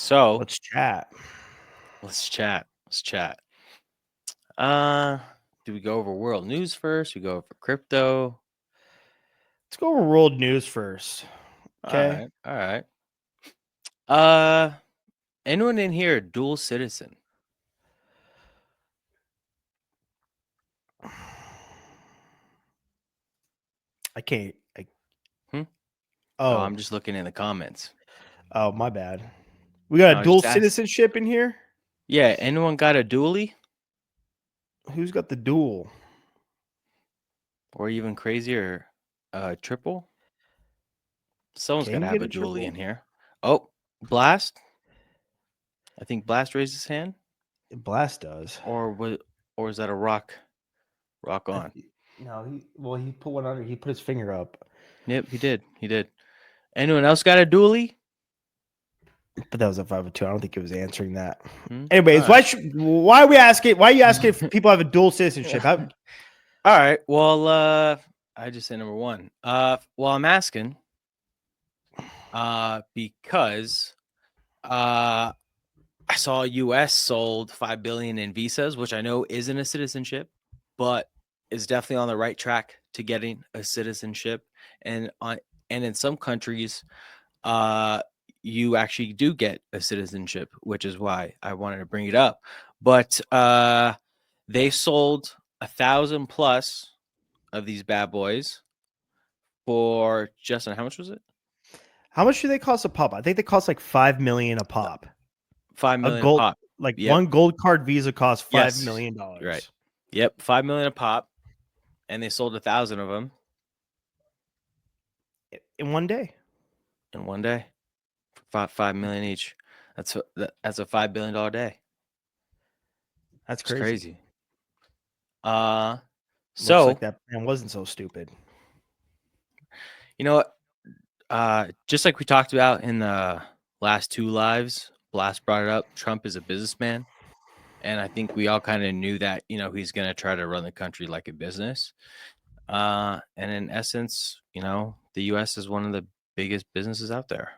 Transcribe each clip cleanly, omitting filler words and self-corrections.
So Let's chat. let's chat. Let's chat. Uh, do we go over world news first? We go over crypto. Let's go over world news first. All Okay. right. All right. Uh, anyone in here a dual citizen? I can't. Hmm? Oh, Oh, I'm just looking in the comments. oh, my bad. We got I a was dual just asking. citizenship in here. Yeah. Anyone got a dually? Who's got the dual? Or even crazier, triple? Someone's got Can to you have get a a dually triple? in here. Oh, Blast. I think Blast raised his hand. Blast does. Or was, or is that a rock? Rock I on. no, he put one under. He put his finger up. Yep, he did. He did. Anyone else got a dually? But that was a 502. I don't think it was answering that. Hmm? All Anyways, right. why are we asking? Why are you asking if people have a dual citizenship? All right. Well, I just say number one. Well, I'm asking, because I saw U.S. sold 5 billion in visas, which I know isn't a citizenship, but is definitely on the right track to getting a citizenship. And in some countries, you actually do get a citizenship, which is why I wanted to bring it up. But they sold 1,000 plus of these bad boys for Justin. How much was it? How much do they cost a pop? I think they cost like 5 million a pop. 5 million a Gold, pop. like Yep. one gold card Visa costs five Yes. million Right. dollars Yep. 5 million a pop, and they sold 1,000 of them in one day. in one day for 5 million each. That's a $5 billion day. That's It's crazy. crazy. Looks like So that plan wasn't so stupid. you know what? Just like we talked about in the last two lives, Blast brought it up. Trump is a businessman. And I think we all kind of knew that, he's going to try to run the country like a business. And in essence, the U.S. is one of the biggest businesses out there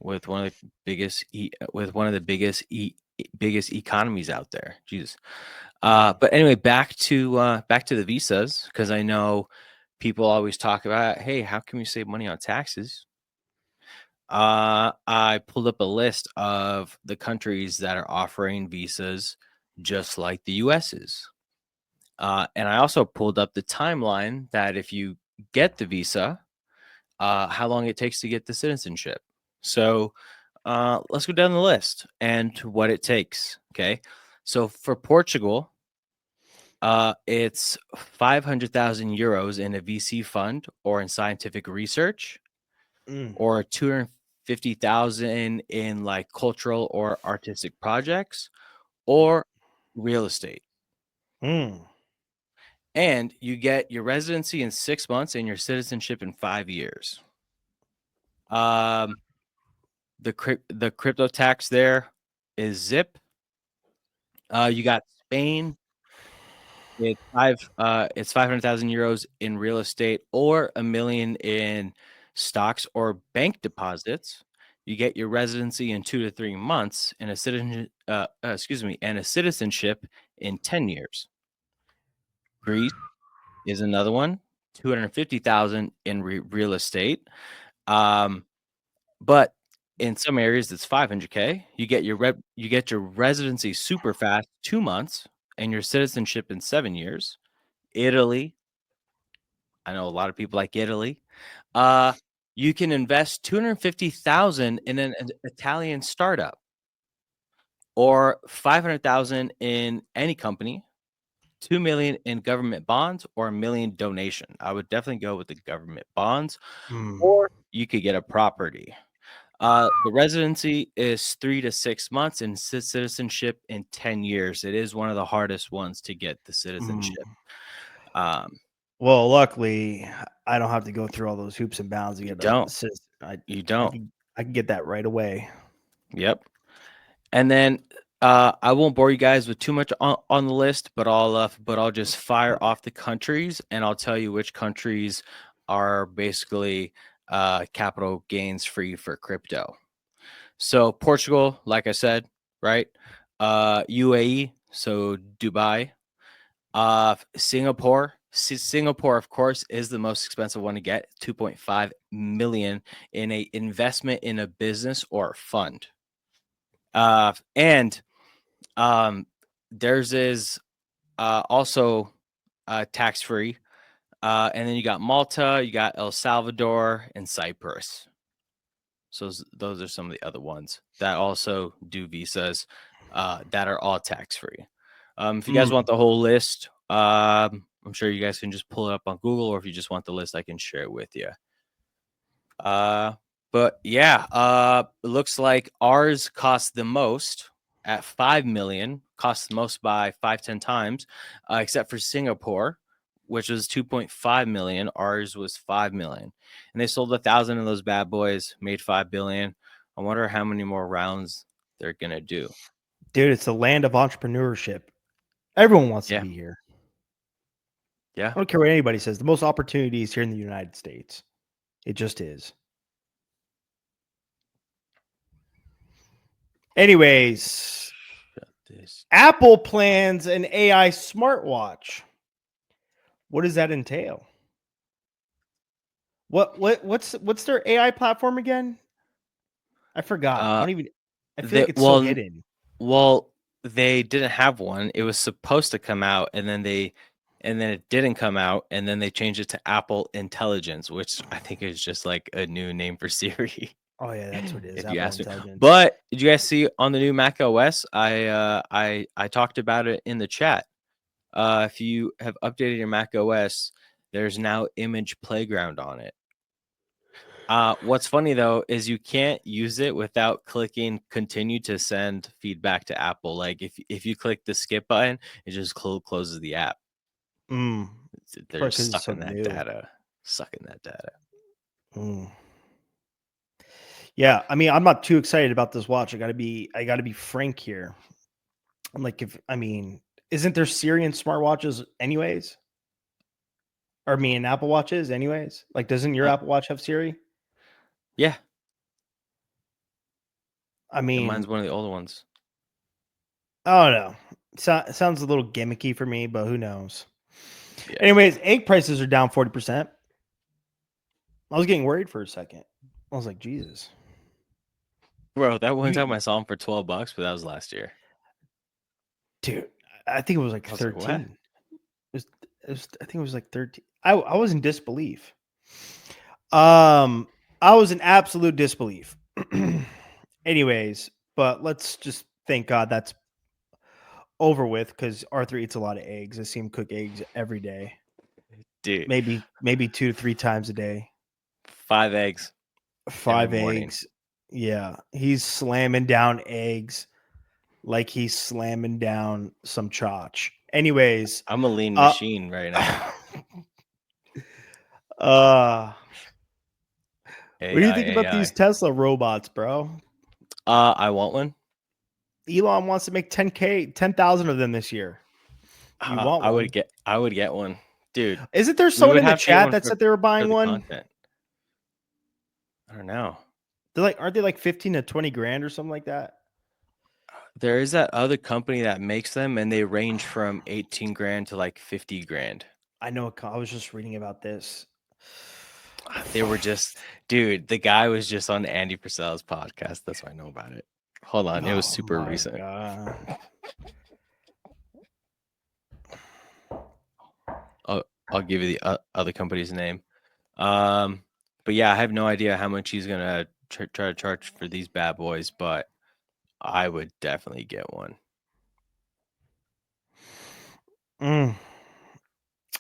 with one of the biggest economies out there. Jesus. But anyway, back to the visas, because I know people always talk about, hey, how can we save money on taxes? I pulled up a list of the countries that are offering visas just like the US is. And I also pulled up the timeline that if you get the visa, how long it takes to get the citizenship. So let's go down the list and what it takes. Okay. So for Portugal, it's 500,000 euros in a VC fund or in scientific research, or 250,000 in like cultural or artistic projects, or real estate. Mm. And you get your residency in 6 months and your citizenship in 5 years. The crypto tax there is zip. You got Spain. It's 500,000 euros in real estate or 1 million in stocks or bank deposits. You get your residency in 2 to 3 months and a citizenship in 10 years. Greece is another one, 250,000 in real estate. But in some areas it's 500K. You get your residency super fast, 2 months, and your citizenship in 7 years. Italy, I know a lot of people like Italy. You can invest 250,000 in an Italian startup, or 500,000 in any company, 2 million in government bonds, or 1 million donation. I would definitely go with the government bonds, Mm. or you could get a property. The residency is 3 to 6 months and citizenship in 10 years. It is one of the hardest ones to get the Mm. citizenship. Um, Well, luckily, I don't have to go through all those hoops and bounds to you get a don't. assist. You I don't. can I can get that right away. Yep. And then I won't bore you guys with too much on the list, but I'll just fire off the countries, and I'll tell you which countries are basically capital gains free for crypto. So Portugal, like I said, right? UAE, so Dubai. Singapore. Singapore, of course, is the most expensive one to get. 2.5 million in a investment in a business or fund. And theirs is also tax free. And then you got Malta, you got El Salvador, and Cyprus. So those are some of the other ones that also do visas that are all tax free. If you guys want the whole list, I'm sure you guys can just pull it up on Google, or if you just want the list, I can share it with you. But yeah, it looks like ours cost the most at 5 million, cost the most by 5-10 times, except for Singapore, which was 2.5 million. Ours was 5 million, and they sold 1,000 of those bad boys, made 5 billion. I wonder how many more rounds they're gonna do. Dude, it's the land of entrepreneurship. Everyone wants to Yeah. be here. Yeah. I don't care what anybody says. The most opportunities here in the United States. It just is. Anyways, This. Apple plans an AI smartwatch. What does that entail? What's their AI platform again? I forgot. I don't even. I feel like it's so hidden. Well, they didn't have one. It was supposed to come out, and then it didn't come out, and then they changed it to Apple Intelligence, which I think is just like a new name for Siri. Oh yeah, that's what it is. If you Apple ask me. Intelligence. But did you guys see on the new Mac OS? I talked about it in the chat. If you have updated your Mac OS, there's now Image Playground on it. What's funny though is you can't use it without clicking continue to send feedback to Apple. Like if you click the skip button, it just closes the app. They're Probably 'cause it's sucking so that new. data. Sucking that data. Yeah, I mean, I'm not too excited about this watch. I gotta be frank here. I'm like, isn't there Siri in smartwatches anyways? Or me and Apple Watches anyways? Like, doesn't your Uh, Apple Watch have Siri? Yeah, I mine's mean, one of the older ones. I don't know. Sounds a little gimmicky for me, but who knows? Yeah. Anyways, egg prices are down 40%. I was getting worried for a second. I was like, Jesus. Bro, that one time You- I saw them for $12, but that was last year. Dude, I think it was like I was like, 13. I think it was like 13. I was in disbelief. I was in absolute disbelief. Anyways, but let's just thank God that's over with because Arthur eats a lot of eggs. I see him cook eggs every day. dude, Maybe 2 to 3 times a day. 5 eggs every 5 morning. eggs. Yeah, he's slamming down eggs like he's slamming down some chotch. Anyways, I'm a lean machine right now. what do you think about AI. these Tesla robots, bro? I want one. Elon wants to make 10,000 of them this year. You want I one? would get one, dude. Isn't there We someone would in the have to get chat one that for said they were buying the one? content. I don't know. They're like, aren't they like 15 to 20 grand or something like that? There is that other company that makes them, and they range from 18 grand to like 50 grand. I know. I was just reading about this. They were just, dude. The guy was just on Andy Purcell's podcast. That's why I know about it. Hold on, it was super my recent. God. I'll give you the other company's name. But yeah, I have no idea how much he's gonna try to charge for these bad boys, but I would definitely get one. I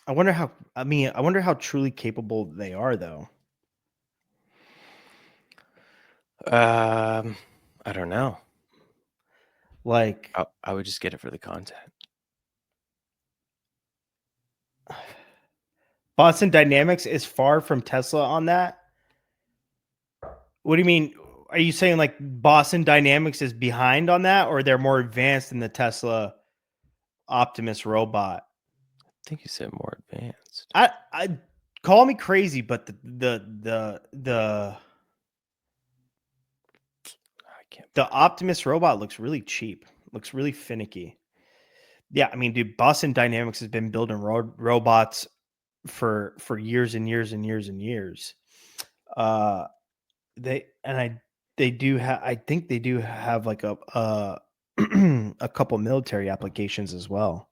wonder how. I wonder how truly capable they are, though. I don't know. Like, I would just get it for the content. Boston Dynamics is far from Tesla on that. What do you mean? Are you saying like Boston Dynamics is behind on that, or they're more advanced than the Tesla Optimus robot? I think you said more advanced. I call me crazy, but the I can't. The Optimus robot looks really cheap. Looks really finicky. Yeah, I mean, dude, Boston Dynamics has been building robots for years and years and years and years. Uh, they do have. I think they do have like a couple military applications as well.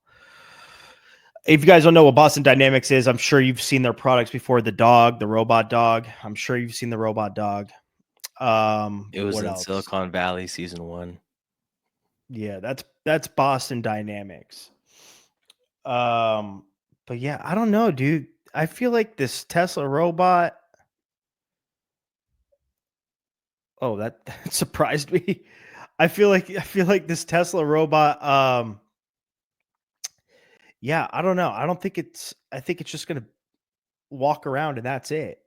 If you guys don't know what Boston Dynamics is, I'm sure you've seen their products before. The dog, the robot dog. I'm sure you've seen the robot dog. It was What in else? Silicon Valley season 1. Yeah, that's Boston Dynamics. But yeah, I don't know, dude. I feel like this Tesla robot. Oh, that surprised me. I feel like this Tesla robot. Yeah, I don't know. I don't think it's. I think it's just gonna walk around and that's it.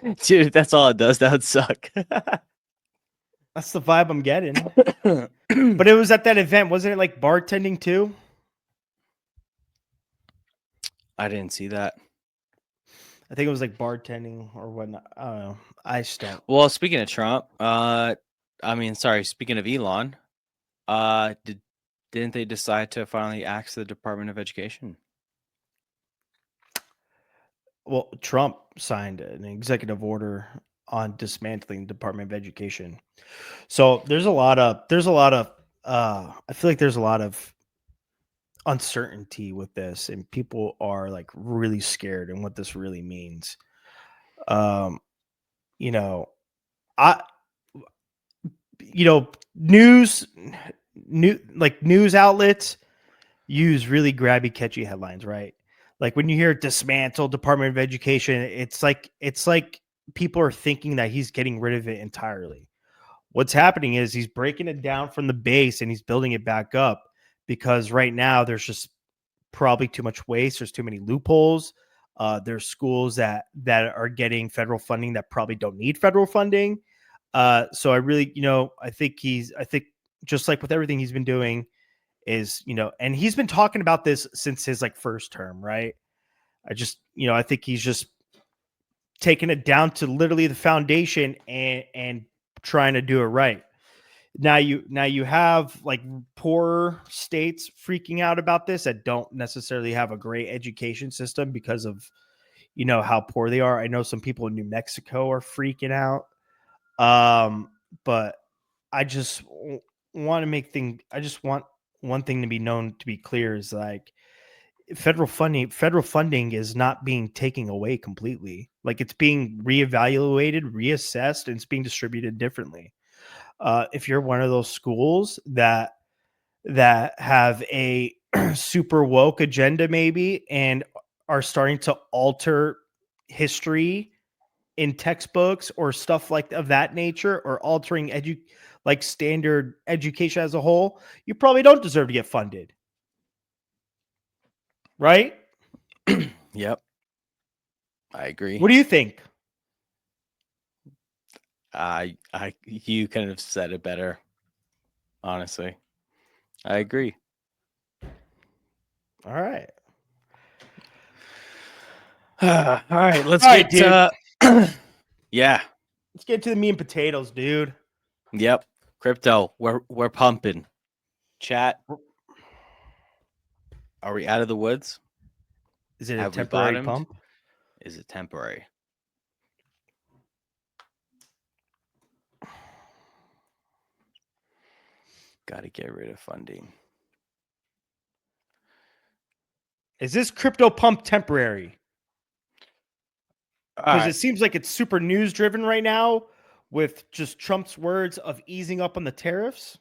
Dude, if that's all it does, that would suck. That's the vibe I'm getting. But it was at that event, wasn't it? Like bartending too. I didn't see that. I think it was like bartending or whatnot. I don't know. I just don't. Well, speaking of Trump, speaking of Elon, didn't they decide to finally axe the Department of Education? Well, Trump signed an executive order on dismantling the Department of Education. So there's a lot of I feel like there's a lot of uncertainty with this and people are like really scared and what this really means. Um you know, I news news outlets use really grabby catchy headlines, right? Like when you hear dismantle Department of Education, it's like people are thinking that he's getting rid of it entirely. What's happening is he's breaking it down from the base and he's building it back up because right now there's just probably too much waste. There's too many loopholes. There's schools that are getting federal funding that probably don't need federal funding. So I really, I think just like with everything he's been doing is, and he's been talking about this since his like first term, right? I think he's just taking it down to literally the foundation and trying to do it right. Now you have like poor states freaking out about this that don't necessarily have a great education system because of how poor they are. I know some people in New Mexico are freaking out. But I just want to I just want one thing to be known to be clear is like federal funding is not being taken away completely. Like it's being reevaluated, reassessed, and it's being distributed differently. If you're one of those schools that have a super woke agenda maybe and are starting to alter history in textbooks or stuff like of that nature or altering like standard education as a whole, you probably don't deserve to get funded. Right? Yep. I agree. What do you think? You kind of said it better. Honestly, I agree. All right. All right, let's All right, get yeah. Let's get to the meat and potatoes, dude. Yep. Crypto. We're pumping. Chat. Are we out of the woods? Is it a Have we temporary bottomed? pump? Is it temporary? Got to get rid of funding. Is this crypto pump temporary? Because Right. it seems like it's super news driven right now with just Trump's words of easing up on the tariffs,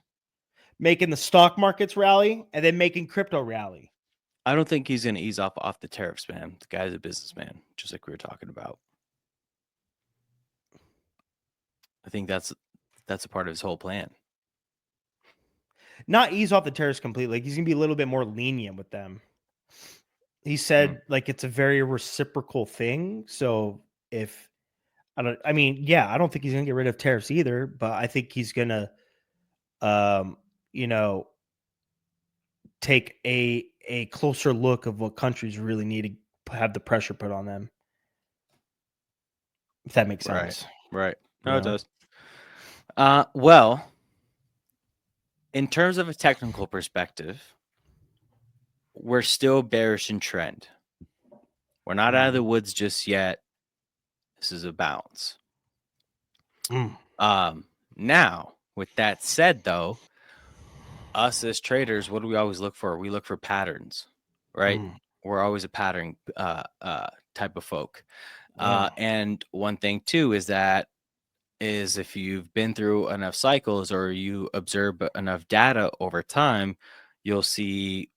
making the stock markets rally, and then making crypto rally. I don't think he's going to ease off the tariffs, man. The guy's a businessman, just like we were talking about. I think that's a part of his whole plan. Not ease off the tariffs completely. Like he's gonna be a little bit more lenient with them. He said like it's a very reciprocal thing. So if I don't think he's gonna get rid of tariffs either, but I think he's gonna take a closer look of what countries really need to have the pressure put on them. If that makes sense. Right. You No, it know? does. Well, in terms of a technical perspective, we're still bearish in trend. We're not out of the woods just yet. This is a bounce. Mm. Now, with that said, though, us as traders, what do we always look for? We look for patterns, right? Mm. We're always a pattern type of folk. Yeah. And one thing too is if you've been through enough cycles or you observe enough data over time, you'll see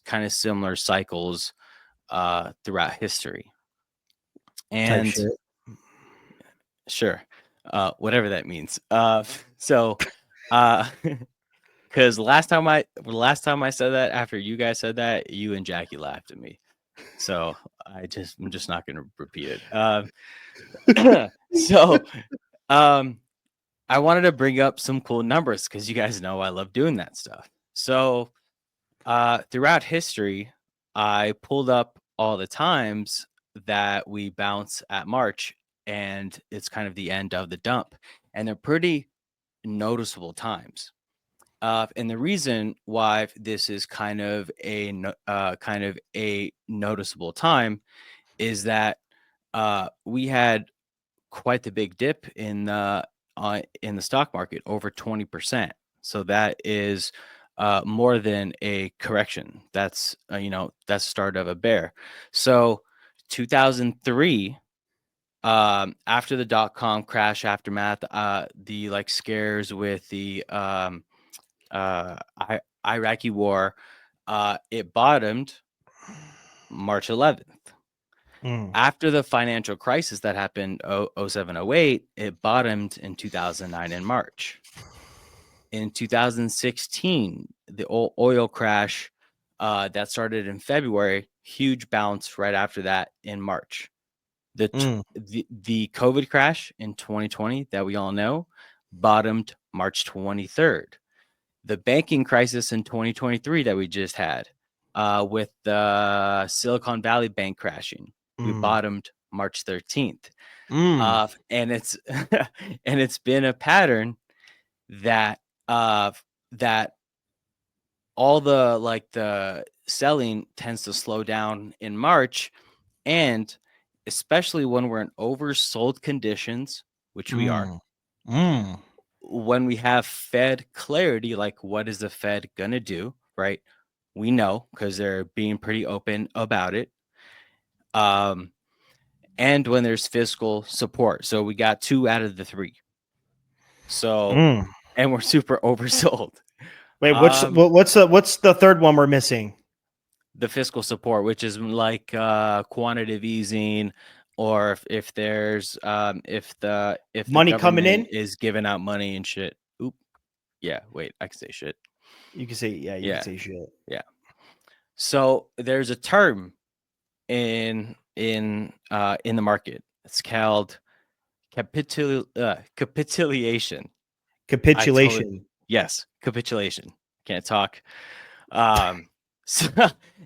kind of similar cycles throughout history. Type And shit. sure, whatever that means. So, because last time I said that, after you guys said that, you and Jackie laughed at me. So I'm just not going to repeat it. So, I wanted to bring up some cool numbers because you guys know I love doing that stuff. So, throughout history, I pulled up all the times that we bounce at March, and it's kind of the end of the dump, and they're pretty noticeable times. And the reason why this is kind of a noticeable time is that we had quite the big dip in the stock market, over 20%. So that is more than a correction. That's that's the start of a bear. So 2003, after the dot-com crash aftermath, the like scares with the Iraqi war, it bottomed March 11th. Mm. After the financial crisis that happened 07, 08, it bottomed in 2009 in March. In 2016, the oil crash that started in February, huge bounce right after that in March. The COVID crash in 2020 that we all know bottomed March 23rd. The banking crisis in 2023 that we just had with the Silicon Valley Bank crashing, we bottomed March 13th. And it's and it's been a pattern that that all the selling tends to slow down in March, and especially when we're in oversold conditions, which we are. When we have Fed clarity, like what is the Fed gonna do, right? We know because they're being pretty open about it. And when there's fiscal support. So we got 2 out of the 3. So and we're super oversold. Wait, what's the third one we're missing? The fiscal support, which is like quantitative easing, or if there's if the Money coming government in? is giving out money and shit. Oop. Yeah, wait, I can say shit. You can say, yeah, you Yeah. can say shit. Yeah. So there's a term in the market. It's called capitulation. Capitulation. Yes, capitulation. Can't talk. So,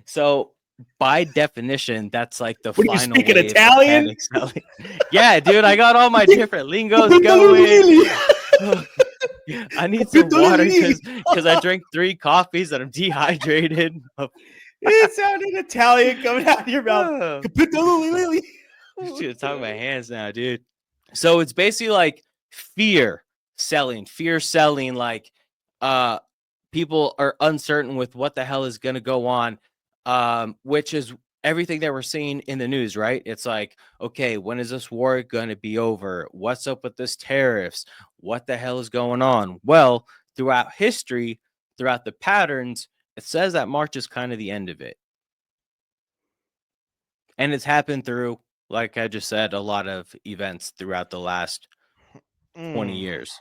so by definition, that's like the What are you final speaking wave of Italian? panic selling. Yeah, dude, I got all my different lingos going. I need some water because I drank 3 coffees and I'm dehydrated. It sounded Italian coming out of your mouth. Capitulation. Shit, talking my hands now, dude. So it's basically like fear selling, like people are uncertain with what the hell is going to go on, which is everything that we're seeing in the news, right? It's like, okay, when is this war going to be over? What's up with this tariffs? What the hell is going on? Well, throughout history, throughout the patterns, it says that March is kind of the end of it. And it's happened through, like I just said, a lot of events throughout the last 20 years.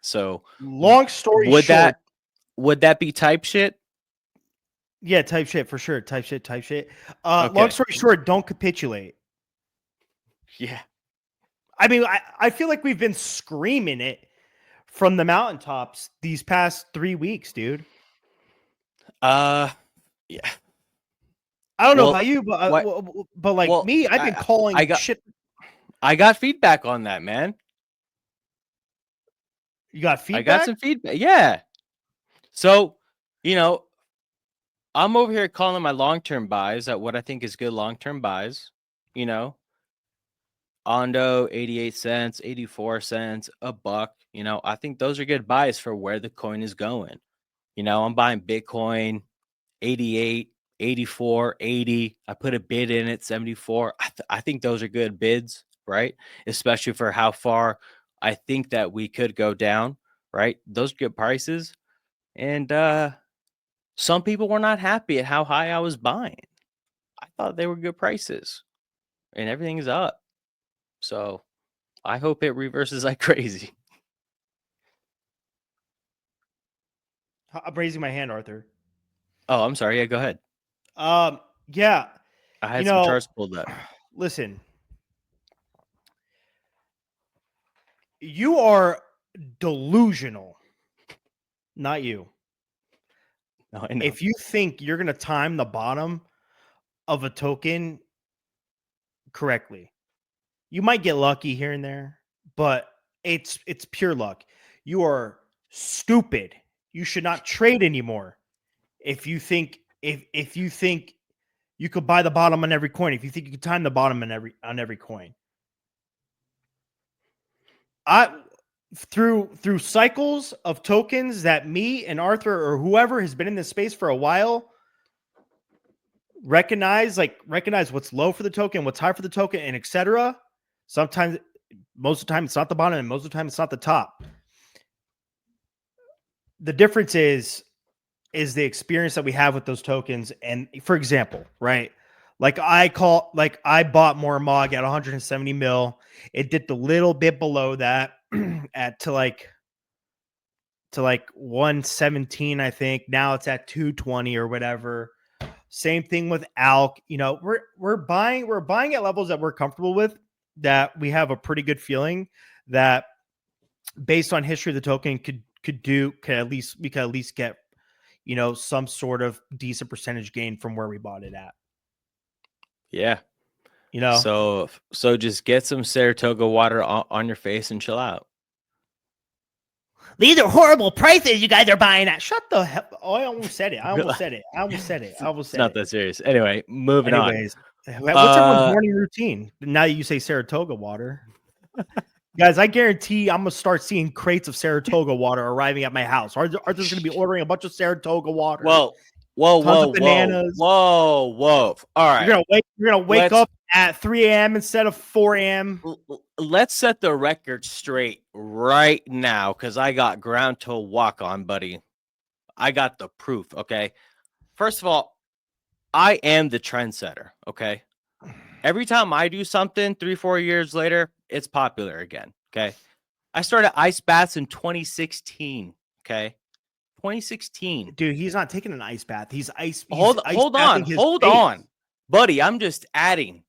So long story short, would that be type shit? Yeah, type shit for sure. Type shit. Okay. Long story short, don't capitulate. Yeah. I mean, I feel like we've been screaming it from the mountaintops these past 3 weeks, dude. Yeah. I don't know about you, but like well, me, I've been calling I got, shit. I got feedback on that, man. You got I feedback? got some feedback. Yeah. So, you know, I'm over here calling my long-term buys at what I think is good long-term buys. You know, Ondo, 88 cents, 84 cents, a buck. You know, I think those are good buys for where the coin is going. You know, I'm buying Bitcoin 88, 84, 80. I put a bid in at 74. I think those are good bids, right? Especially for how far I think that we could go down, right? Those are good prices. And some people were not happy at how high I was buying. I thought they were good prices and everything is up. So I hope it reverses like crazy. I'm raising my hand, Arthur. Oh, I'm sorry. Yeah, go ahead. Yeah, I you had some know, charts pulled up. listen, you are delusional, not you. No, I know. If you think you're gonna time the bottom of a token correctly, you might get lucky here and there, but it's pure luck. You are stupid. You should not trade anymore. If you think if you think you could buy the bottom on every coin, if you think you could time the bottom on every coin. I through cycles of tokens that me and Arthur or whoever has been in this space for a while recognize what's low for the token, what's high for the token, and etc. Sometimes, most of the time, it's not the bottom, and most of the time, it's not the top. The difference is the experience that we have with those tokens. And for example, right, like I bought more MOG at 170 mil. It dipped a little bit below that to like 117, I think. Now it's at 220 or whatever. Same thing with ALK. You know, we're buying at levels that we're comfortable with, that we have a pretty good feeling that based on history of the token could at least get, you know, some sort of decent percentage gain from where we bought it at. Yeah. You know, So just get some Saratoga water on your face and chill out. these are horrible prices you guys are buying at. Shut the hell. Oh, I almost said it. It's not that serious. Anyway, moving Anyways, on. what's everyone's morning routine? Now you say Saratoga water. Guys, I guarantee I'm gonna start seeing crates of Saratoga water arriving at my house. Arthur's gonna be ordering a bunch of Saratoga water. Whoa. Tons of bananas. Whoa. All right. You're gonna wake up at 3 a.m. instead of 4 a.m. Let's set the record straight right now, because I got ground to walk on, buddy. I got the proof. Okay. First of all, I am the trendsetter. Okay. Every time I do something 3-4 years later, it's popular again. Okay. I started ice baths in 2016. Okay. 2016. Dude, he's not taking an ice bath. Hold on, buddy. I'm just adding.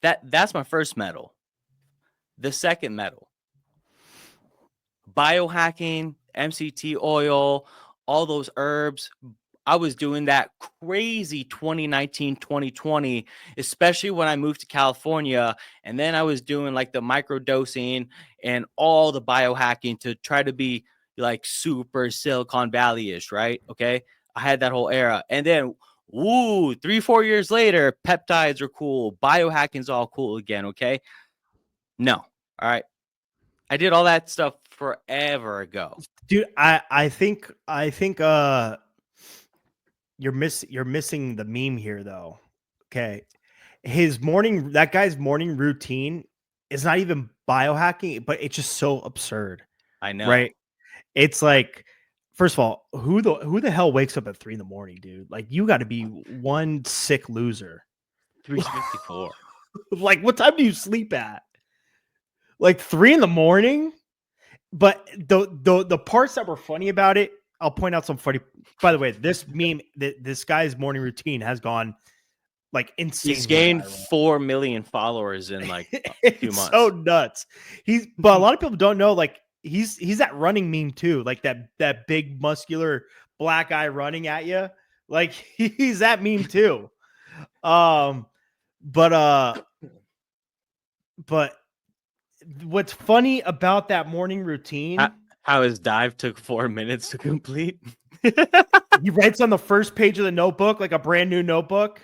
That's my first medal. The second medal. Biohacking, MCT oil, all those herbs. I was doing that crazy 2019, 2020, especially when I moved to California. And then I was doing like the microdosing and all the biohacking to try to be like super Silicon Valley-ish, right? Okay. I had that whole era. And then, 3-4 years later, peptides are cool. Biohacking's all cool again. Okay. No. All right. I did all that stuff forever ago. Dude, I think you're missing the meme here though. Okay. That guy's morning routine is not even biohacking, but it's just so absurd. I know. Right? It's like, first of all, who the hell wakes up at 3 a.m, dude? Like, you got to be one sick loser. 354. Like, what time do you sleep at? Like 3 a.m. But the parts that were funny about it, I'll point out some funny. By the way, this meme, this guy's morning routine has gone like insane. He's gained 4 million followers in like a few months. So nuts. But a lot of people don't know, like, he's that running meme too, like that big muscular black guy running at you. Like, he's that meme too. But but what's funny about that morning routine, How his dive took 4 minutes to complete. he writes on the first page of the notebook, like a brand new notebook.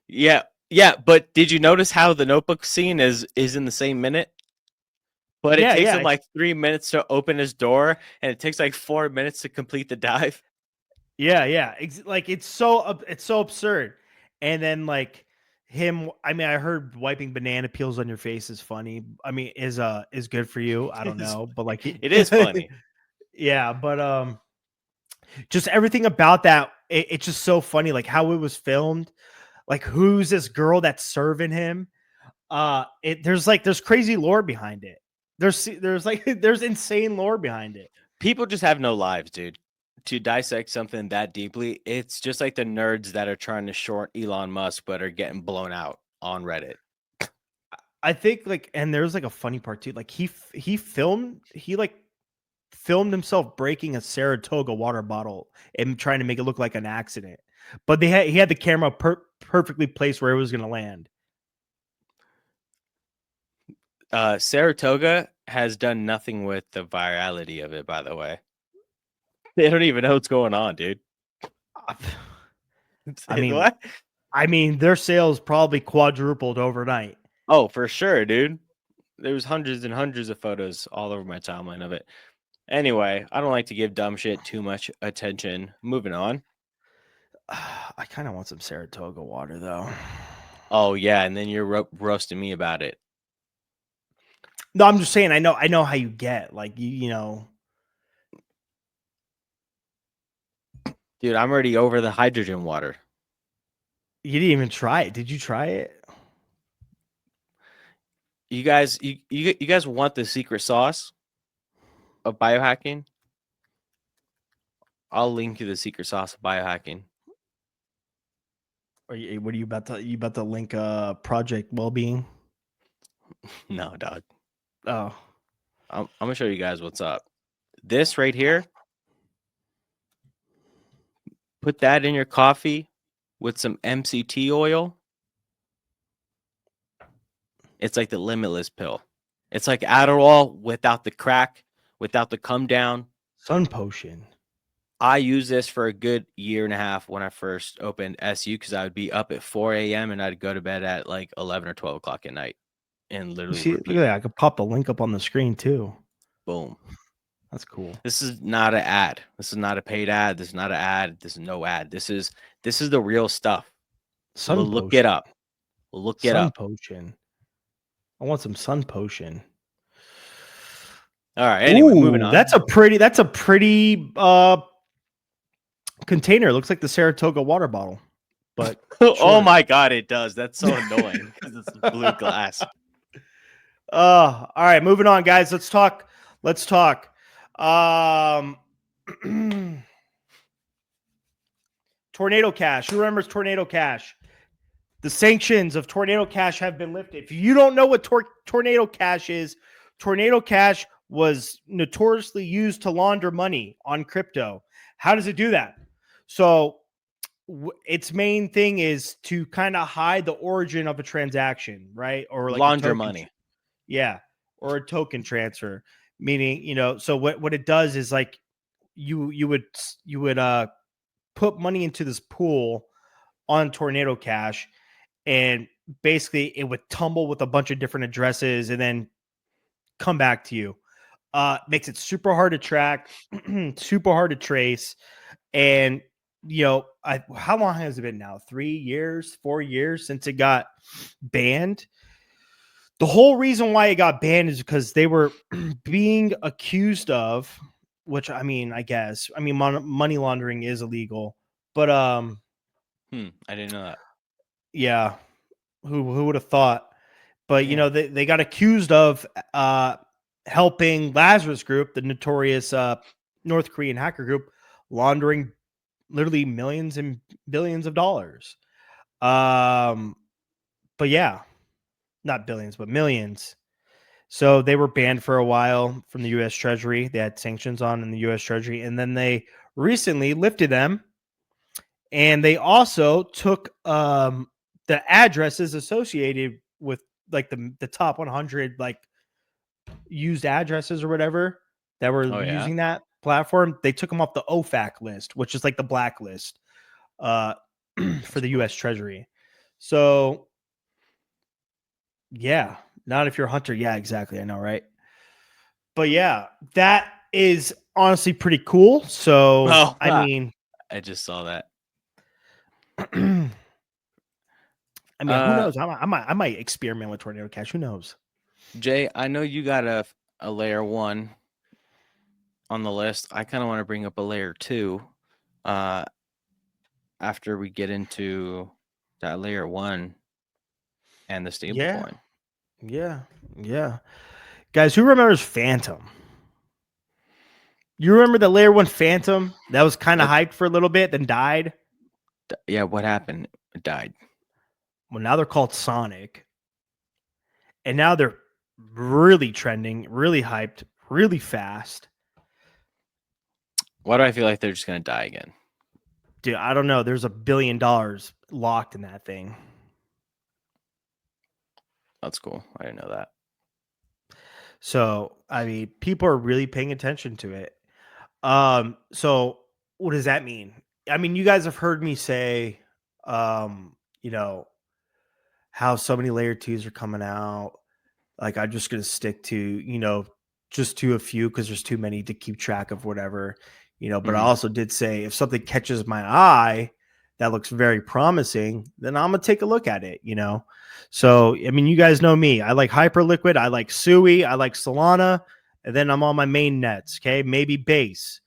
Yeah, yeah. But did you notice how the notebook scene is in the same minute? But it Yeah, takes yeah, him like 3 minutes to open his door, and it takes like 4 minutes to complete the dive. yeah, yeah. Like it's so absurd. And then like him, I mean, I heard wiping banana peels on your face is funny. I mean, is good for you. I don't know, but like It is funny. yeah, but just everything about that, it's just so funny, like how it was filmed, like who's this girl that's serving him. There's crazy lore behind it. There's like there's insane lore behind it. People just have no lives, dude. To dissect something that deeply, it's just like the nerds that are trying to short Elon Musk but are getting blown out on Reddit. I think like, and there's like a funny part too. Like he like filmed himself breaking a Saratoga water bottle and trying to make it look like an accident. But he had the camera perfectly placed where it was going to land. Saratoga has done nothing with the virality of it, by the way. They don't even know what's going on, dude. I mean, what? I mean, their sales probably quadrupled overnight. Oh, for sure, dude. There was hundreds and hundreds of photos all over my timeline of it. Anyway, I don't like to give dumb shit too much attention. Moving on. I kind of want some Saratoga water though. Oh yeah, and then you're roasting me about it. No, I'm just saying. I know how you get. Like you know. Dude, I'm already over the hydrogen water. You didn't even try it. Did you try it? You guys, you guys want the secret sauce of biohacking? I'll link you the secret sauce of biohacking. What are you about to? You about to link Project Wellbeing? No, dog. Oh, I'm gonna show you guys what's up. This right here. Put that in your coffee with some MCT oil. It's like the limitless pill. It's like Adderall without the crack, without the come down. Sun Potion. I used this for a good year and a half when I first opened SU because I would be up at 4 a.m. and I'd go to bed at like 11 or 12 o'clock at night and literally See, look repeat. at that. I could pop the link up on the screen too. Boom. That's cool. This is not an ad. This is not a paid ad. This is not an ad. This is no ad. This is the real stuff. Look it up. Look it up. Sun Potion. I want some Sun Potion. All right. Anyway, moving Ooh, on. That's a pretty container. It looks like the Saratoga water bottle. But oh my god, it does. That's so annoying because it's blue glass. All right, moving on, guys. Let's talk. Tornado Cash. Who remembers Tornado Cash? The sanctions of Tornado Cash have been lifted. If you don't know what Tornado Cash is, Tornado Cash was notoriously used to launder money on crypto. How does it do that? So its main thing is to kind of hide the origin of a transaction, right? Or like launder money. Yeah, or a token transfer, meaning, you know, so what it does is like you would put money into this pool on Tornado Cash, and basically it would tumble with a bunch of different addresses and then come back to you. Makes it super hard to track, super hard to trace. And, you know, how long has it been now? 3 years, 4 years since it got banned? The whole reason why it got banned is because they were being accused of, which I mean, I guess, I mean, money laundering is illegal, but I didn't know that. Yeah, who would have thought? But you know, they got accused of helping Lazarus Group, the notorious North Korean hacker group, laundering literally millions and billions of dollars. But yeah, not billions, but millions. So they were banned for a while from the U.S. Treasury. They had sanctions on in the U.S. Treasury, and then they recently lifted them. And they also took the addresses associated with like the top 100 like used addresses or whatever that were Oh, yeah? using that platform. They took them off the OFAC list, which is like the blacklist for the U.S. Treasury. So yeah, not if you're a hunter. Yeah, exactly. I know, right? But yeah, that is honestly pretty cool. So Oh, I mean, I just saw that. I mean, who Uh, knows? I might experiment with Tornado Cash. Who knows? Jay, I know you got a layer 1 on the list. I kind of want to bring up a layer 2 uh, after we get into that layer 1 and the stable Yeah, coin. yeah. Guys, who remembers Phantom? You remember the layer 1 Phantom that was kind of What? hyped for a little bit, then died? Yeah, what happened? It died. Well, now they're called Sonic. And now they're really trending, really hyped, really fast. Why do I feel like they're just gonna die again? Dude, I don't know. There's $1 billion locked in that thing. That's cool. I didn't know that. So, I mean, people are really paying attention to it. So what does that mean? I mean, you guys have heard me say, you know, how so many layer 2s are coming out. Like, I'm just going to stick to, just to a few because there's too many to keep track of whatever, but I Mhm. also did say if something catches my eye that looks very promising, then I'm going to take a look at it, So, I mean, you guys know me. I like Hyperliquid. I like Sui. I like Solana. And then I'm on my main nets. Okay. Maybe base.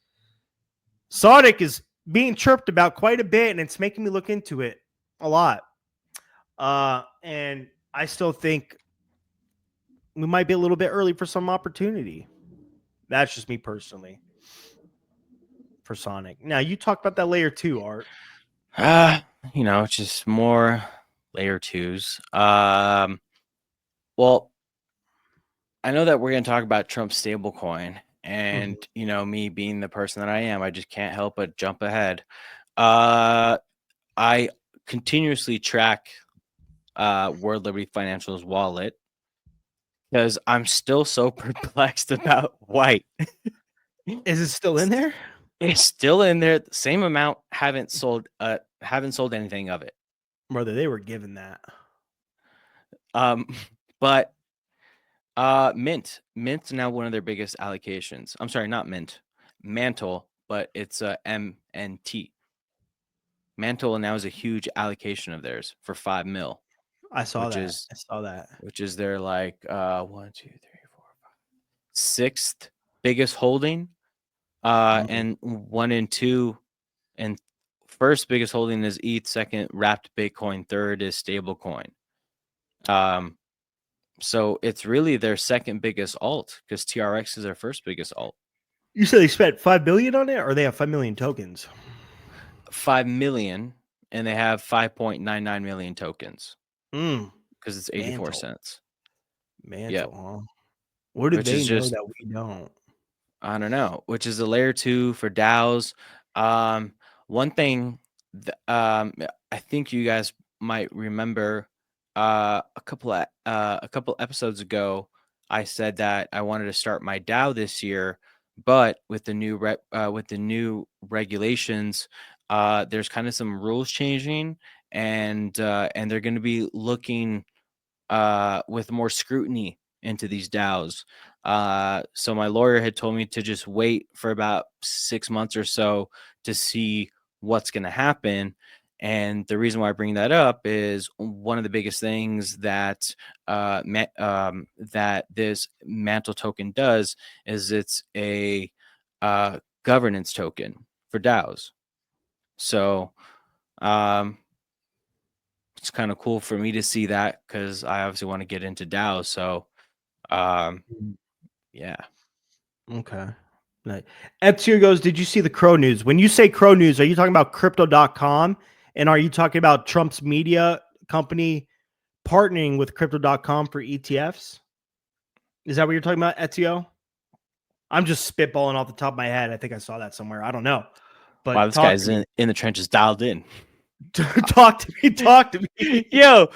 Sonic is being chirped about quite a bit, and it's making me look into it a lot. And I still think we might be a little bit early for some opportunity. That's just me personally for Sonic. Now, you talked about that layer 2, Art. It's just more layer 2s. Well, I know that we're gonna talk about Trump's stablecoin, and me being the person that I am, I just can't help but jump ahead. I continuously track World Liberty Financial's wallet because I'm still so perplexed about White. Is it still in there? It's still in there, the same amount. Haven't sold anything of it. Brother, they were given that. But Mint's now one of their biggest allocations. I'm sorry, not Mint, Mantle, but it's MNT. Mantle now is a huge allocation of theirs for 5 mil, I saw which that. is I saw that. which is their like 1, 2, 3, 4, 5, sixth biggest holding. And 1 and 2, and first biggest holding is ETH, second wrapped Bitcoin, third is stablecoin. So it's really their second biggest alt because TRX is their first biggest alt. You said they spent 5 billion on it, or they have 5 million tokens? 5 million, and they have 5.99 million tokens because it's 84 cents. Mantle, huh? What do Which they is know just, that we don't? I don't know, which is a layer 2 for DAOs. One thing I think you guys might remember a couple episodes ago, I said that I wanted to start my DAO this year, but with the new regulations, there's kind of some rules changing, and they're going to be looking with more scrutiny into these DAOs. So my lawyer had told me to just wait for about 6 months or so to see what's going to happen. And the reason why I bring that up is one of the biggest things that that this Mantle token does is it's a governance token for DAOs. So it's kind of cool for me to see that because I obviously want to get into DAOs. So yeah. Okay. Right. Ezio goes, did you see the Crow News? When you say Crow News, are you talking about crypto.com? And are you talking about Trump's media company partnering with crypto.com for ETFs? Is that what you're talking about, Ezio? I'm just spitballing off the top of my head. I think I saw that somewhere. I don't know. But Wow, this talk guy's to me. in the trenches dialed in. Talk to me. Talk to me. Yo,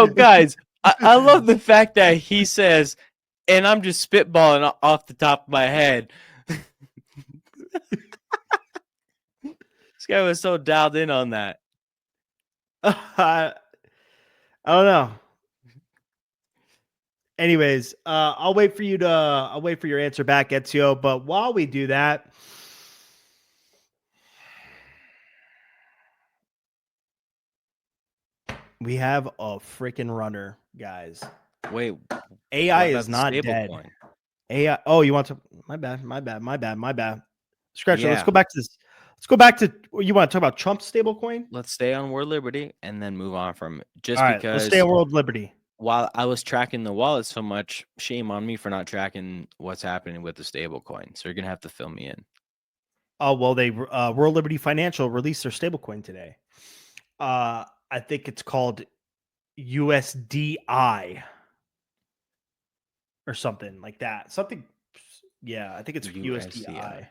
guys, I love the fact that he says, and I'm just spitballing off the top of my head. This guy was so dialed in on that. I don't know. Anyways, I'll wait for your answer back, Ezio. But while we do that, we have a freaking runner, guys. Wait, AI what about is the not stable dead. coin? AI. Oh, you want to? My bad. Scratch it. Let's Yeah. go back to this. Let's go back to. You want to talk about Trump's stablecoin? Let's stay on World Liberty and then move on from it. Just All right, let's stay because on World Liberty. while I was tracking the wallet so much, shame on me for not tracking what's happening with the stable coin. So you're gonna have to fill me in. Oh well, they World Liberty Financial released their stablecoin today. I think it's called USDI or something like that. Something. Yeah, I think it's USDI. USDI.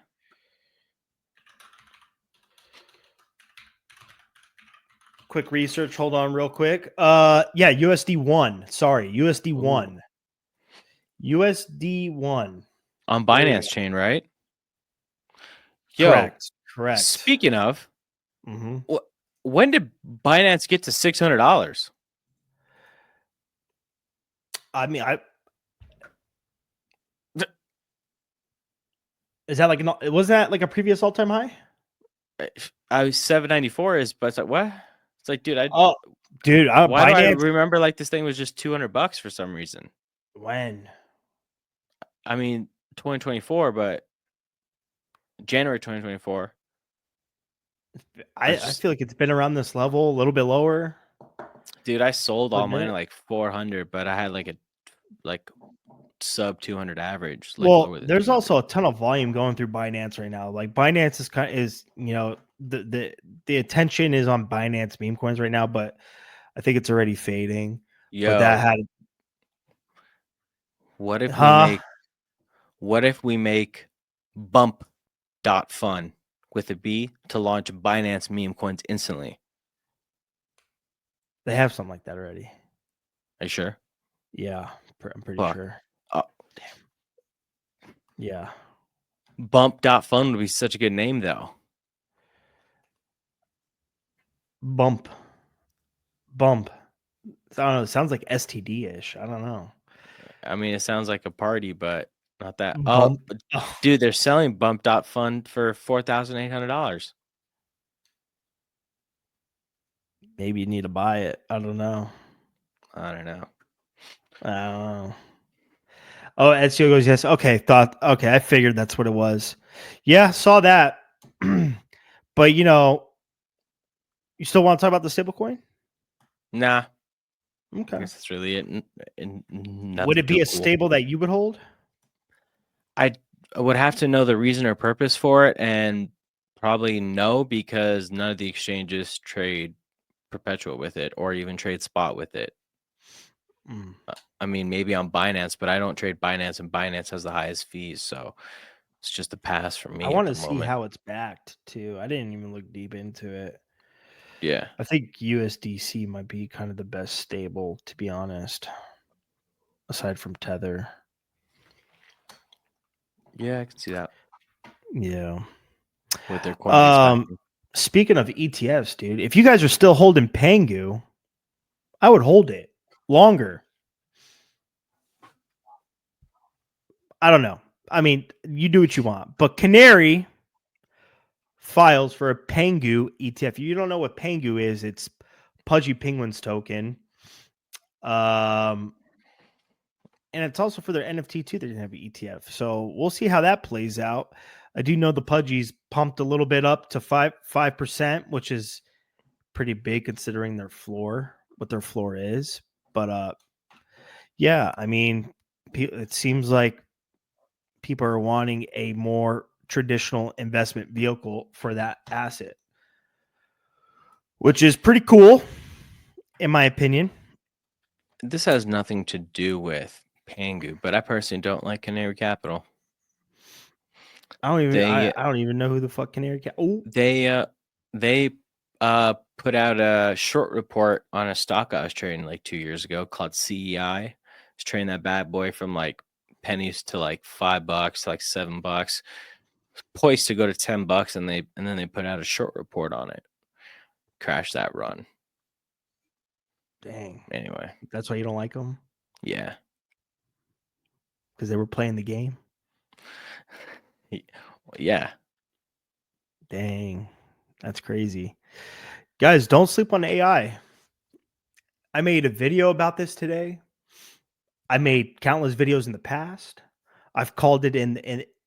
Quick research. Hold on, real quick. Yeah, USD1. Sorry, USD1. USD1. On There we Binance go. chain, right? Yo, Correct. speaking of, hmm when did Binance get to $600? I mean, is that like was that like a previous all-time high? I was 794 is, but it's like what? It's like, dude, Oh, dude, why do I Binance. remember like this thing was just $200 for some reason? When? I mean, 2024, but January 2024. I feel like it's been around this level, a little bit lower. Dude, I sold For a all mine minute. at like 400, but I had like a sub 200 average. Like Well, lower than there's 200. also a ton of volume going through Binance right now. Like Binance is the attention is on Binance meme coins right now, but I think it's already fading. But that Yo, had what if we huh? make what if we make bump.fun with a B to launch Binance meme coins instantly? They have something like that already. Are you sure? Yeah, I'm pretty Fuck. sure. Oh, Yeah. bump.fun would be such a good name though. Bump. I don't know. It sounds like STD-ish. I don't know. I mean, it sounds like a party, but not that. Oh, Bump. Oh, dude, they're selling bump.fun for $4,800. maybe you need to buy it. I don't know. I don't know. Oh, Ezio goes, yes. Okay, I figured that's what it was. Yeah, saw that. But you still want to talk about the stablecoin? Nah, I Okay. guess that's really it. Would it be too a cool. stable that you would hold? I would have to know the reason or purpose for it, and probably no, because none of the exchanges trade perpetual with it or even trade spot with it. Mm. I mean, maybe on Binance, but I don't trade Binance, and Binance has the highest fees, so it's just a pass for me I at want the to see moment. how it's backed too. I didn't even look deep into it. Yeah. I think USDC might be kind of the best stable, to be honest, aside from Tether. Yeah, I can see that Yeah. with their Coinbase backing. Speaking of ETFs, dude, if you guys are still holding Pangu, I would hold it longer. I don't know. I mean, you do what you want, but Canary files for a Pangu ETF. If you don't know what Pangu is, it's Pudgy Penguins token. And it's also for their NFT too. They're gonna have an ETF, so we'll see how that plays out. I do know the Pudgies pumped a little bit up to 5%, which is pretty big considering what their floor is. But yeah, I mean, it seems like people are wanting a more traditional investment vehicle for that asset, which is pretty cool, in my opinion. This has nothing to do with Pangu, but I personally don't like Canary Capital. I don't even They I don't even know who the fuck Canary Cat. Oh, they put out a short report on a stock I was trading like 2 years ago called CEI. I was trading that bad boy from like pennies to like $5 to like $7, poised to go to $10, and then they put out a short report on it. Crashed that run. Dang. Anyway, That's why you don't like them? yeah. Because they were playing the game? Yeah. Dang. That's crazy. Guys, don't sleep on AI. I made a video about this today. I made countless videos in the past. I've called it in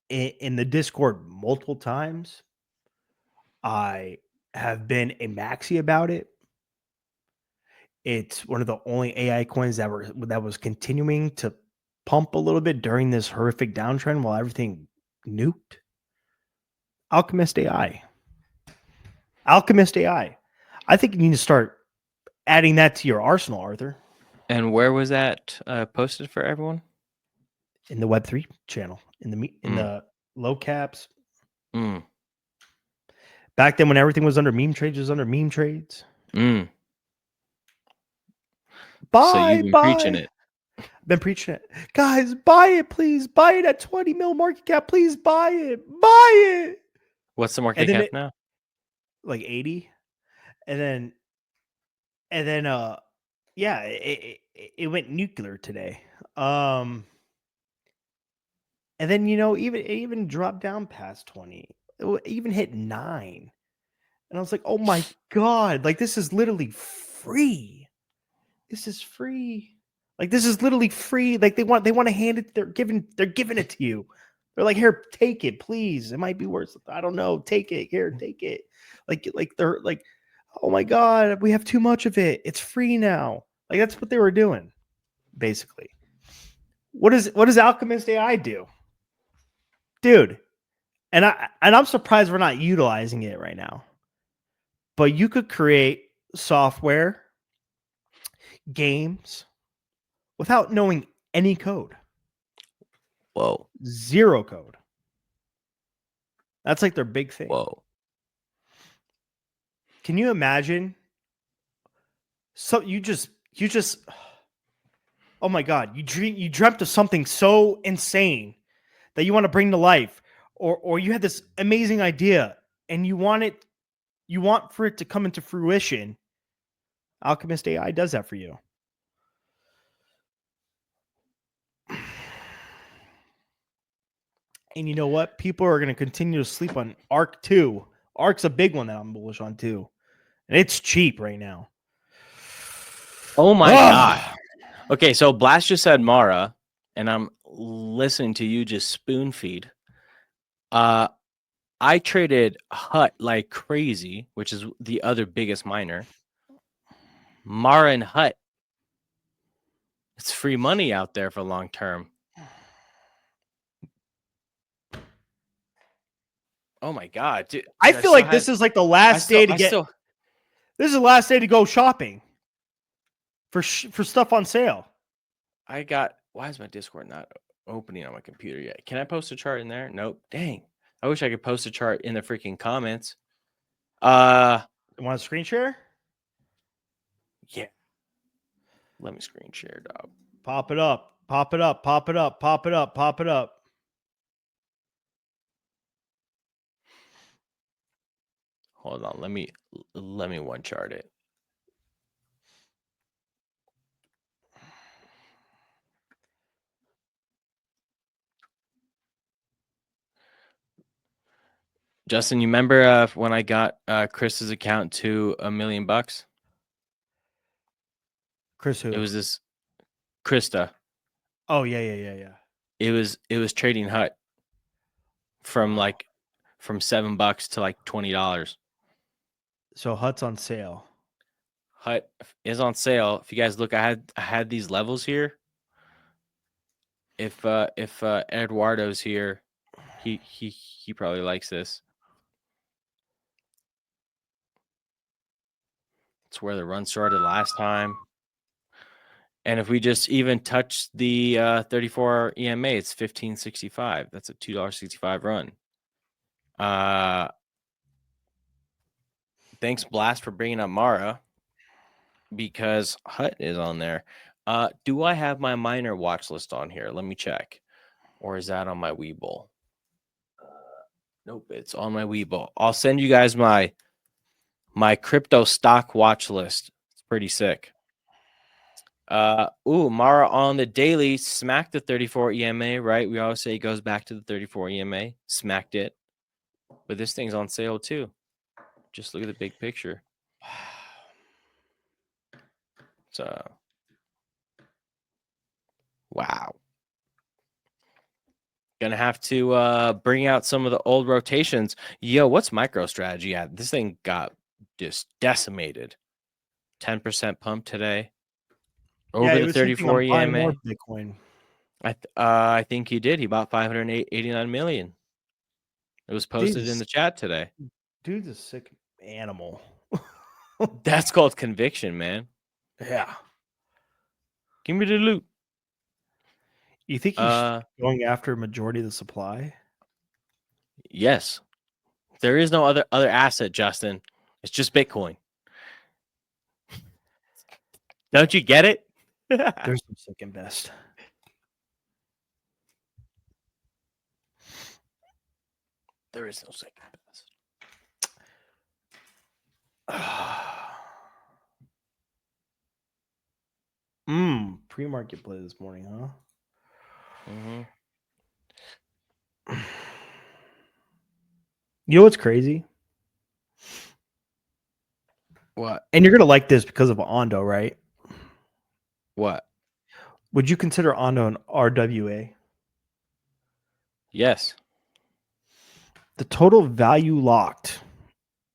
the Discord multiple times. I have been a maxi about it. It's one of the only AI coins that was continuing to pump a little bit during this horrific downtrend while everything nuked. Alchemist AI. Alchemist AI. I think you need to start adding that to your arsenal, Arthur, And where was that posted for everyone? in the Web3 channel, in the low caps. Mm. Back then when everything was under meme trades, it was under meme trades. Mm. So Buy, you've been preaching it. I've been preaching it. Guys, buy it, please. Buy it at 20 mil market cap. Please buy it. Buy it. What's the market And then cap now? like 80. And then yeah, it went nuclear today. And then it even dropped down past 20. It even hit 9. And I was like, "Oh my god, like this is literally free. This is free. Like this is literally free. Like they want to hand it, they're giving it to you. They're like, "Here, take it, please. It might be worth, I don't know. Take it. Here, take it." Like they're like, "Oh my god, we have too much of it. It's free now." Like that's what they were doing, basically. What does Alchemist AI do? Dude, and I'm surprised we're not utilizing it right now. But you could create software, games without knowing any code. Whoa. Zero code. That's like their big thing. Whoa. Can you imagine? So you just oh my god, you dreamt of something so insane that you want to bring to life, or you had this amazing idea and you want for it to come into fruition. Alchemist AI does that for you. And you know what? People are going to continue to sleep on Arc 2. Arc's a big one that I'm bullish on too. And it's cheap right now. Oh my god. Okay, so Blast just said Mara, and I'm listening to you just spoon feed. I traded Hut like crazy, which is the other biggest miner. Mara and Hut. It's free money out there for long term. Oh my god, dude! I feel like this is like the last day to get. This is the last day to go shopping for stuff on sale. Why is my Discord not opening on my computer yet? Can I post a chart in there? Nope. Dang. I wish I could post a chart in the freaking comments. Want a screen share? Yeah. Let me screen share, dog. Pop it up. Pop it up. Pop it up. Pop it up. Pop it up. Hold on. Let me one chart it. Justin, you remember when I got Chris's account to $1 million? Chris who? It was this Krista. Oh yeah. It was trading Hut from from $7 to like $20. So Hut's on sale. Hut is on sale. If you guys look, I had these levels here. If Eduardo's here, he probably likes this. It's where the run started last time. And if we just even touch the 34 EMA, it's 15.65. That's a $2.65 run. thanks Blast for bringing up Mara because Hut is on there. Do I have my minor watch list on here? Let me check. Or is that on my Webull? Nope, it's on my Webull. I'll send you guys my crypto stock watch list. It's pretty sick. Mara on the daily smacked the 34 EMA, right? We always say it goes back to the 34 EMA, smacked it. But this thing's on sale too. Just look at the big picture. So, wow. Gonna have to bring out some of the old rotations. Yo, what's MicroStrategy at? This thing got just decimated. 10% pump today. Over the 34 EMA. More Bitcoin. I think he did. He bought 589 million. It was posted in the chat today. Dude's a sick animal. That's called conviction, man. Yeah. Give me the loot. You think he's going after a majority of the supply? Yes. There is no other asset, Justin. It's just Bitcoin. Don't you get it? There's some sick invest. There is no sick invest. Pre-market play this morning, huh? You know what's crazy? What? And you're gonna like this because of Ondo, right? What? Would you consider Ondo an RWA? Yes. The total value locked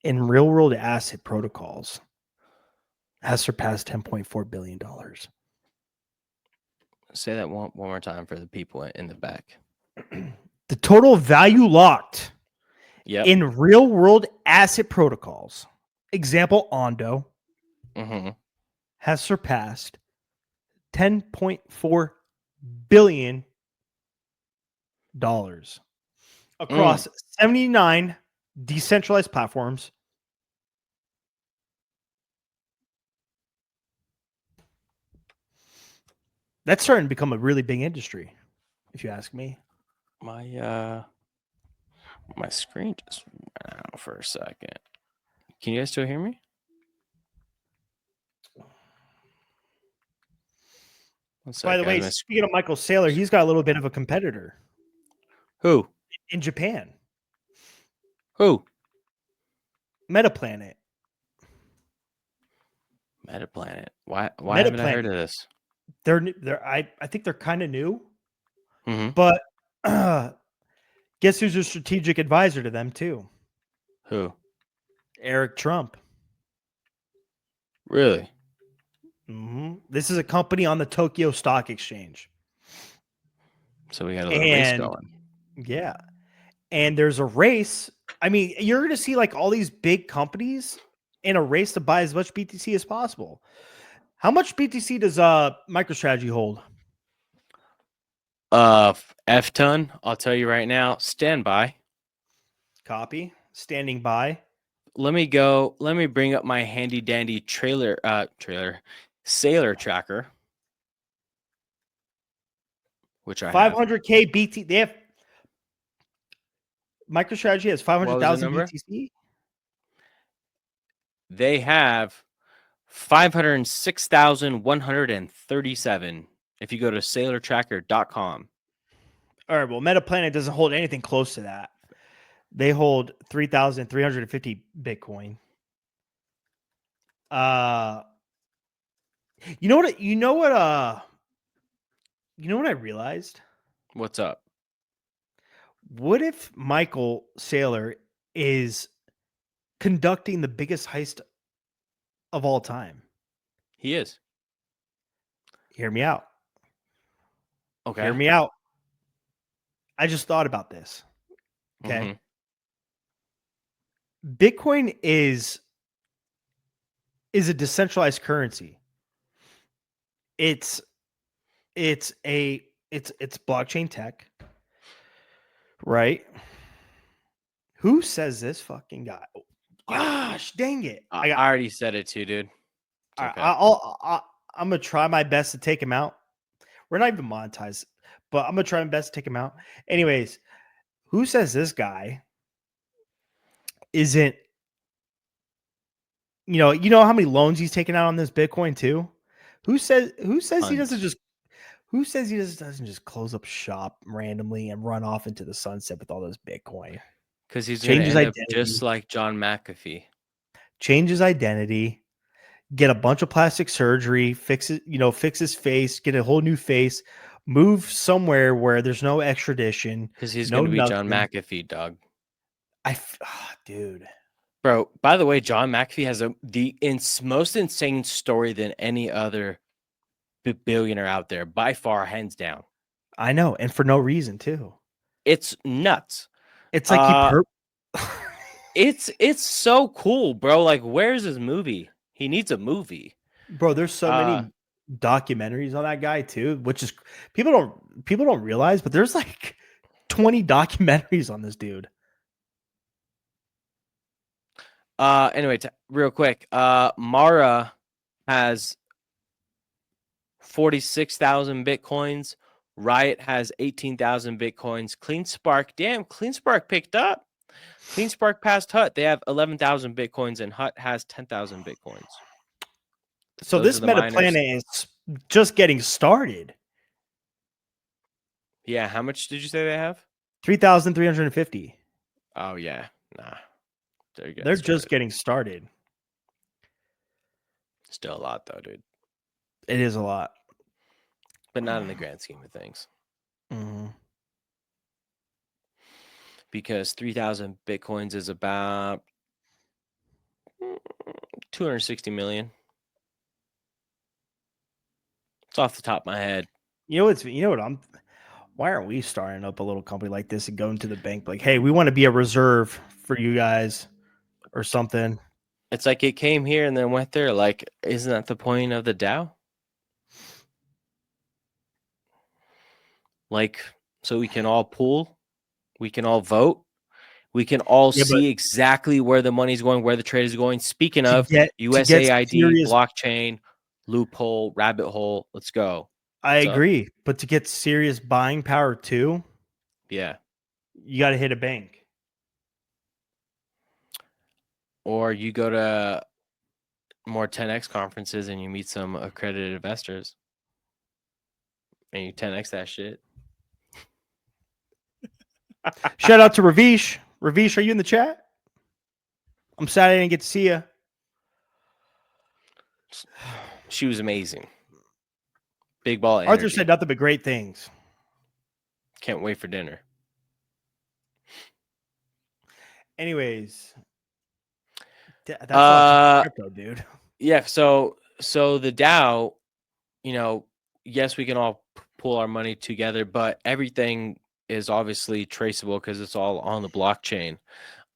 in real-world asset protocols has surpassed $10.4 billion. Say that one more time for the people in the back. The total value locked Yep. in real-world asset protocols, example Ondo, has surpassed $10.4 billion across 79 decentralized platforms. That's starting to become a really big industry, if you ask me. My screen just went out for a second. Can you guys still hear me? By the way, speaking of Michael Saylor, he's got a little bit of a competitor. Who? In Japan. Who? Metaplanet. Why haven't I heard of this? I think they're kind of new. Mm-hmm. But guess who's a strategic advisor to them too? Who? Eric Trump. Really? Mm-hmm. This is a company on the Tokyo Stock Exchange. So we got a little race going. Yeah. And there's a race. I mean, you're going to see like all these big companies in a race to buy as much BTC as possible. How much BTC does MicroStrategy hold? F ton. I'll tell you right now. Stand by. Copy. Standing by. Let me go. Let me bring up my handy dandy Sailor tracker, which I 500K BT. They have MicroStrategy has 500,000 BTC. They have 506,137. If you go to sailortracker.com. All right. Well, Metaplanet doesn't hold anything close to that. They hold 3,350 Bitcoin. You know what I realized? What's up? What if Michael Saylor is conducting the biggest heist of all time? He is. Hear me out. Okay. Hear me out. I just thought about this. Okay. Bitcoin is a decentralized currency. It's blockchain tech, right? Who says this fucking guy? Gosh, dang it! I already said it too, dude. It's okay. I'm gonna try my best to take him out. We're not even monetized, but I'm gonna try my best to take him out. Anyways, who says this guy isn't? You know how many loans he's taken out on this Bitcoin too? Who says he doesn't Tons. just who says he doesn't just close up shop randomly and run off into the sunset with all this Bitcoin? Because he's going to Change his end up just identity, like John McAfee. change his identity, get a bunch of plastic surgery, fix his face, get a whole new face, move somewhere where there's no extradition, Because he's no going to be John nothing. McAfee, dog. Dude. Bro, by the way, John McAfee has the most insane story than any other billionaire out there, by far, hands down. I know, and for no reason too. It's nuts. It's like It's so cool, bro. Like, where's his movie? He needs a movie. Bro, there's so many documentaries on that guy too, which is people don't realize, but there's like 20 documentaries on this dude. Anyway, real quick, Mara has 46,000 bitcoins. Riot has 18,000 bitcoins. CleanSpark picked up. CleanSpark passed Hut. They have 11,000 bitcoins, and Hut has 10,000 bitcoins. So this Meta Planet is just getting started. Yeah, how much did you say they have? 3,350. Oh yeah, nah. They're just getting started. Still a lot though, dude. It is a lot, but not in the grand scheme of things. Mm-hmm. Because 3,000 bitcoins is about 260 million. It's off the top of my head. Why aren't we starting up a little company like this and going to the bank like, hey, we want to be a reserve for you guys or something? It's like it came here and then went there. Like, isn't that the point of the DAO? Like, so we can all pool, we can all vote, we can all see exactly where the money's going, where the trade is going. Speaking of USAID, blockchain, loophole, rabbit hole, let's go. I agree. But to get serious buying power too, yeah, you got to hit a bank. Or you go to more 10x conferences and you meet some accredited investors and you 10x that shit. Shout out to Ravish. Ravish, are you in the chat? I'm sad I didn't get to see you. She was amazing. Big ball energy. Arthur said nothing but great things. Can't wait for dinner. Anyways, that's all crypto, dude. Yeah, so the DAO, yes, we can all pool our money together, but everything is obviously traceable because it's all on the blockchain.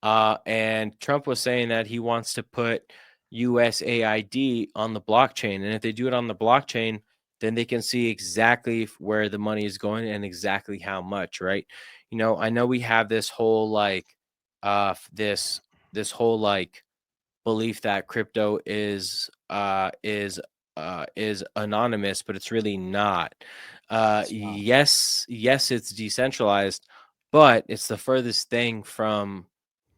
And Trump was saying that he wants to put USAID on the blockchain, and if they do it on the blockchain, then they can see exactly where the money is going and exactly how much, right? I know we have this whole this whole belief that crypto is anonymous, but it's really not. Yes, it's decentralized, but it's the furthest thing from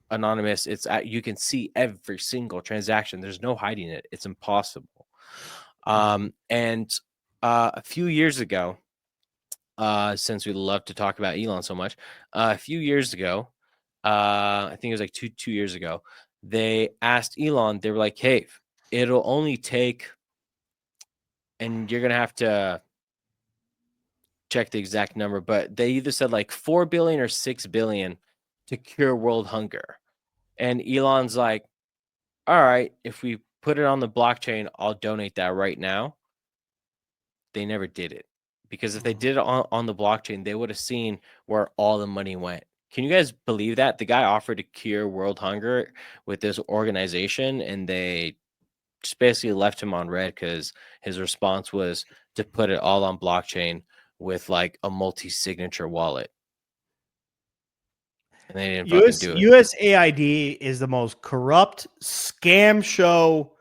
anonymous. You can see every single transaction. There's no hiding it. It's impossible. And a few years ago, since we love to talk about Elon so much, a few years ago, I think it was like two years ago, they asked Elon, they were like, hey, it'll only take, and you're going to have to check the exact number, but they either said like 4 billion or 6 billion to cure world hunger. And Elon's like, all right, if we put it on the blockchain, I'll donate that right now. They never did it, because if they did it on the blockchain, they would have seen where all the money went. Can you guys believe that? The guy offered to cure world hunger with this organization, and they just basically left him on red because his response was to put it all on blockchain with like a multi-signature wallet. And they didn't fucking do it. USAID is the most corrupt scam show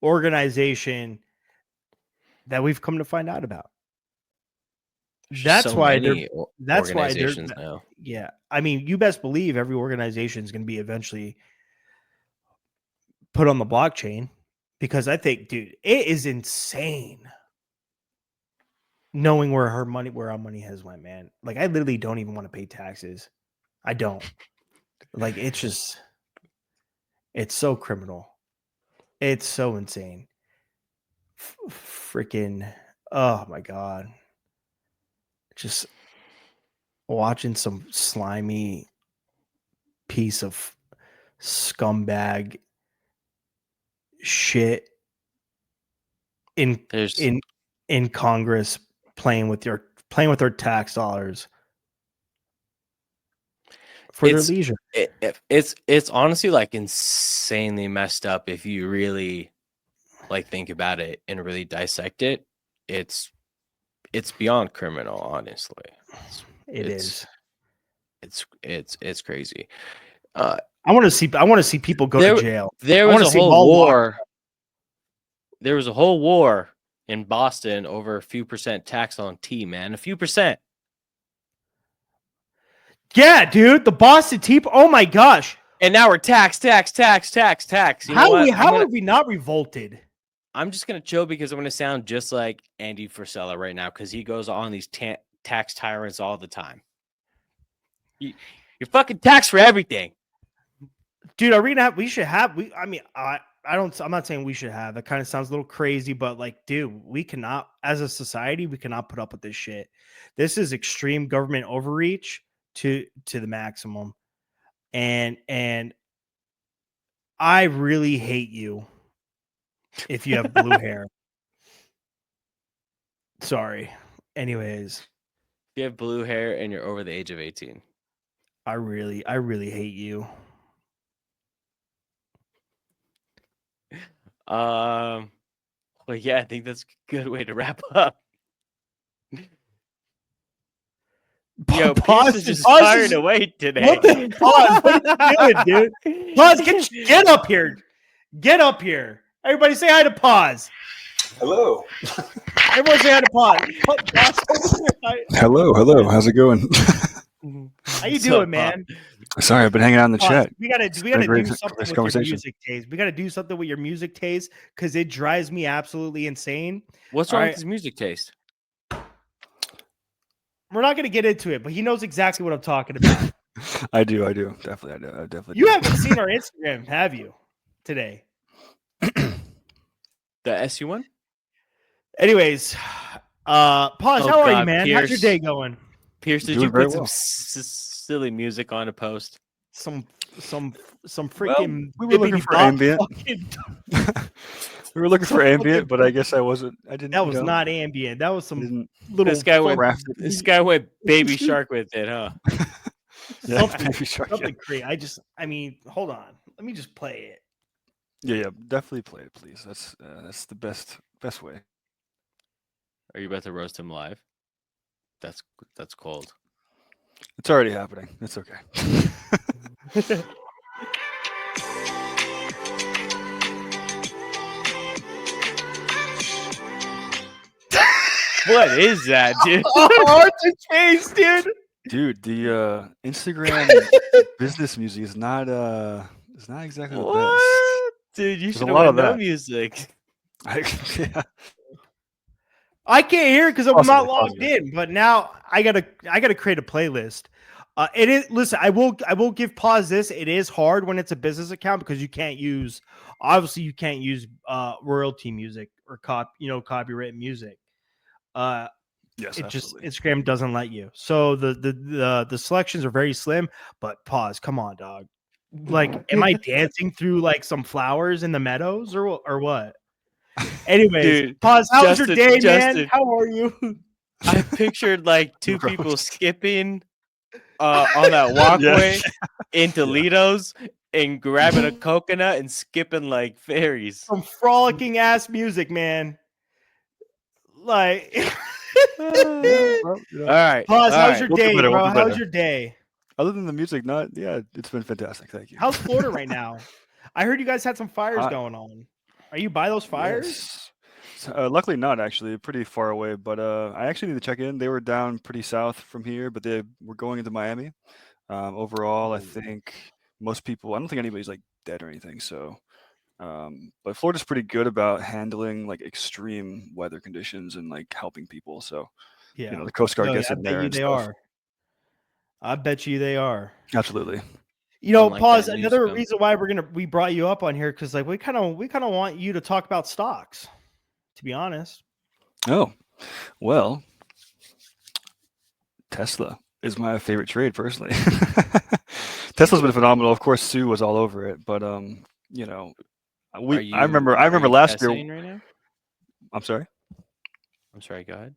organization that we've come to find out about. That's So why many that's why they're organizations now. yeah. I mean, you best believe every organization is going to be eventually put on the blockchain, because I think, dude, it is insane knowing where our money has went, man. Like, I literally don't even want to pay taxes. I don't. Like, it's so criminal. It's so insane. Freaking, oh my god. Just watching some slimy piece of scumbag shit in There's in Congress playing with their tax dollars for their it's leisure. it's honestly like insanely messed up if you really like think about it and really dissect it. It's beyond criminal, honestly. It's crazy. I want to see people go to jail. There I was wanna a see them whole all locked war. There was a whole war in Boston over a few percent tax on tea, man. A few percent. Yeah, dude, the Boston Tea. Oh my gosh, And now we're tax. You know what? how are we not revolted? I'm just gonna chill because I'm gonna sound just like Andy Frisella right now because he goes on these tax tyrants all the time. You're fucking taxed for everything, Dude, are we gonna have? We should have. I mean, I don't. I'm not saying we should have. That kind of sounds a little crazy, but like, dude, we cannot, as a society, we cannot put up with this shit. This is extreme government overreach to the maximum, and I really hate you if you have blue hair. Sorry. Anyways, If you have blue hair and you're over the age of 18. I really hate you. Well, yeah, I think that's a good way to wrap up. Yo, Pierce is just firing away today. What the pause? What are you doing, dude? Pause, get up here. Get up here. Everybody say hi to Pause. Hello. Everyone say hi to Pause. Hello. How's it going? How you doing, man? Sorry, I've been hanging out in the Pause. chat. We gotta do great something with your conversation. music taste. We gotta do something with your music taste because it drives me absolutely insane. What's wrong with his music taste? We're not gonna get into it, but he knows exactly what I'm talking about. I do. Definitely. I definitely. You haven't seen our Instagram, have you? Today. The SU one? Anyways, Pause, how are you, man? How's your Pierce. day going? Pierce, did Doing you very put some well. silly music on a post? Some freaking. we were looking for ambient. We were looking for ambient, but I guess I didn't. That was not ambient. That was some Didn't, little. This guy went. Crafted. This guy went Baby Shark with it, huh? yeah, Baby Shark, yeah. Something crazy. I mean, hold on. Let me just play it. Yeah, definitely play it, please. That's the best way. Are you about to roast him live? That's cold. It's already happening. It's okay. What is that, dude? Arthur's face, dude. Dude, the Instagram business music is not exactly the What? Dude, you There's a should lot have of no that. music. best. Yeah. I can't hear it because I'm Possibly, not logged possibly. in. But now I gotta create a playlist. It is. Listen, I will give Pause this. It is hard when it's a business account because you can't use royalty music or copyright music. Yes, It just absolutely. Instagram doesn't let you. So the selections are very slim. But Pause, come on, dog. Like, am I dancing through like some flowers in the meadows or what? Anyways, Dude, Pause. How's your day, man? Justin. How are you? I pictured like two Bro. people skipping on that walkway in Toledo's and grabbing a coconut and skipping like fairies. Some frolicking ass music, man. Like, Well, All right. Pause. all How's right. your We'll do day, better, bro? we'll do How's better. your day? other than the music, it's been fantastic. Thank you. How's Florida right now? I heard you guys had some fires Hot. going on. Are you by those fires? Yes. So, luckily not actually, pretty far away. But I actually need to check in. They were down pretty south from here, but they were going into Miami. Overall, I Ooh. think most people. I don't think anybody's like dead or anything. So, but Florida's pretty good about handling like extreme weather conditions and like helping people. So, Yeah. the Coast Guard No, gets I in bet there you and they stuff. are. I bet you they are. Absolutely. You know, Unlike pause. that news Another come. reason why we brought you up on here because like we kind of want you to talk about stocks. To be honest, Oh, well, Tesla is my favorite trade personally. Tesla's been phenomenal. Of course, Sue was all over it, but you know, Are I remember you last year. Tesla-ing right now? I'm sorry. I'm sorry. Go ahead.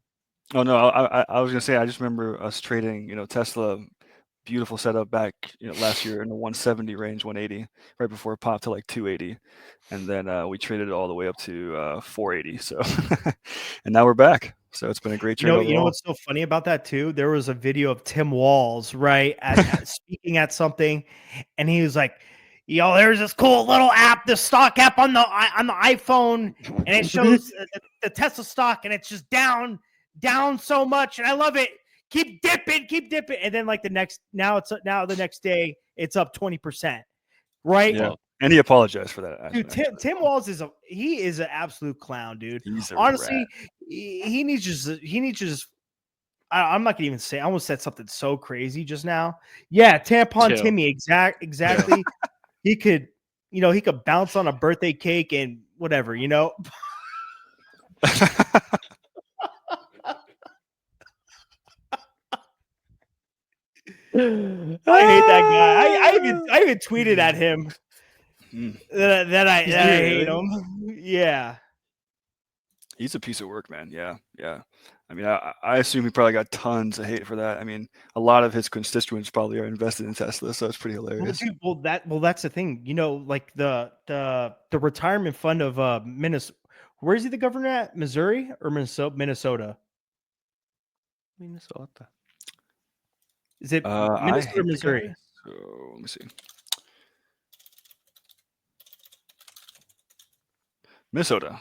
Oh no, I was gonna say I just remember us trading, Tesla, beautiful setup back, last year in the 170 range, 180, right before it popped to like 280, and then we traded it all the way up to 480. So, and now we're back. So it's been a great trade you know overall. what's so funny about that too? There was a video of Tim Walls right at speaking at something, and he was like, "Yo, there's this cool little app, the stock app on the iPhone, and it shows the Tesla stock, and it's just down so much, and I love it. Keep dipping, and then like the next day it's up 20%, right? Yeah, and he apologized for that. Dude, Tim Walls is an absolute clown, dude. He's a Honestly, rat. he needs to just. I'm not gonna even say. I almost said something so crazy just now. Yeah, tampon Chill. Timmy. Exactly. He could, he could bounce on a birthday cake and whatever. I hate that guy. I even tweeted at him that I hate him. Yeah. He's a piece of work, man. Yeah. I mean, I assume he probably got tons of hate for that. I mean, a lot of his constituents probably are invested in Tesla, so it's pretty hilarious. That's the thing. Like the retirement fund of Minnesota. Where is he the governor at? Missouri or Minnesota? Minnesota. Is it I Minnesota hate or the Missouri? guy. So let me see. Minnesota.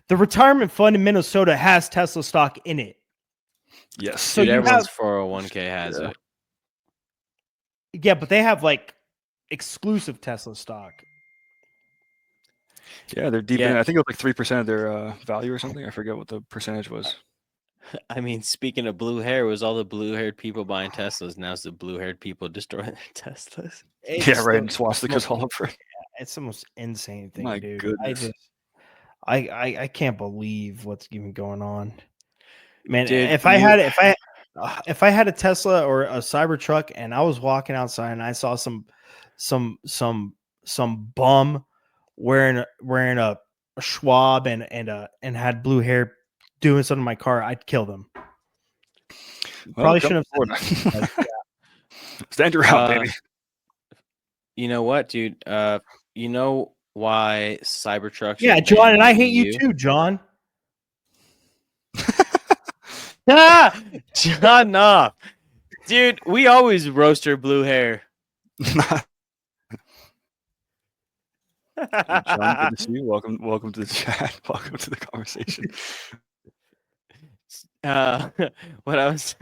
The retirement fund in Minnesota has Tesla stock in it. Yes. So Dude, you everyone's have 401k has Yeah. it. Yeah, but they have like exclusive Tesla stock. Yeah, they're deep Yeah. in. I think it was like 3% of their value or something. I forget what the percentage was. I mean, speaking of blue hair, it was all the blue-haired people buying Teslas. Now it's the blue-haired people destroying their Teslas. Yeah, right. And swastikas all over it. It's the most insane thing, My dude. goodness. I can't believe what's even going on. Man, Dude, if I had a Tesla or a Cybertruck and I was walking outside and I saw some bum wearing a Schwab and had blue hair doing something in my car, I'd kill them. Probably shouldn't have said that, but Stand your ground, baby. You know what, dude? You know why Cybertrucks? Yeah, are John, banned and in I the hate you EU? too, John. John off. Dude, we always roast your blue hair. John, good to see you. Welcome to the chat. Welcome to the conversation. What I was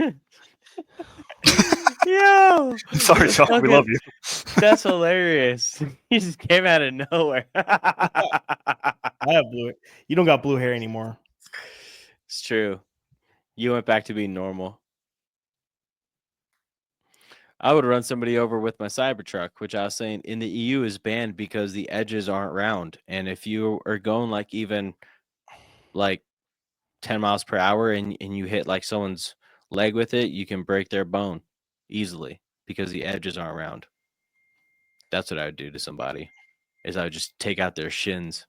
Yo, Sorry, John. We love you. that's hilarious. He just came out of nowhere. I have blue hair. You don't got blue hair anymore. It's true. You went back to being normal. I would run somebody over with my Cybertruck, which I was saying in the EU is banned because the edges aren't round. And if you are going like even like 10 miles per hour and you hit like someone's leg with it, you can break their bone easily because the edges aren't round. That's what I would do to somebody, is I would just take out their shins.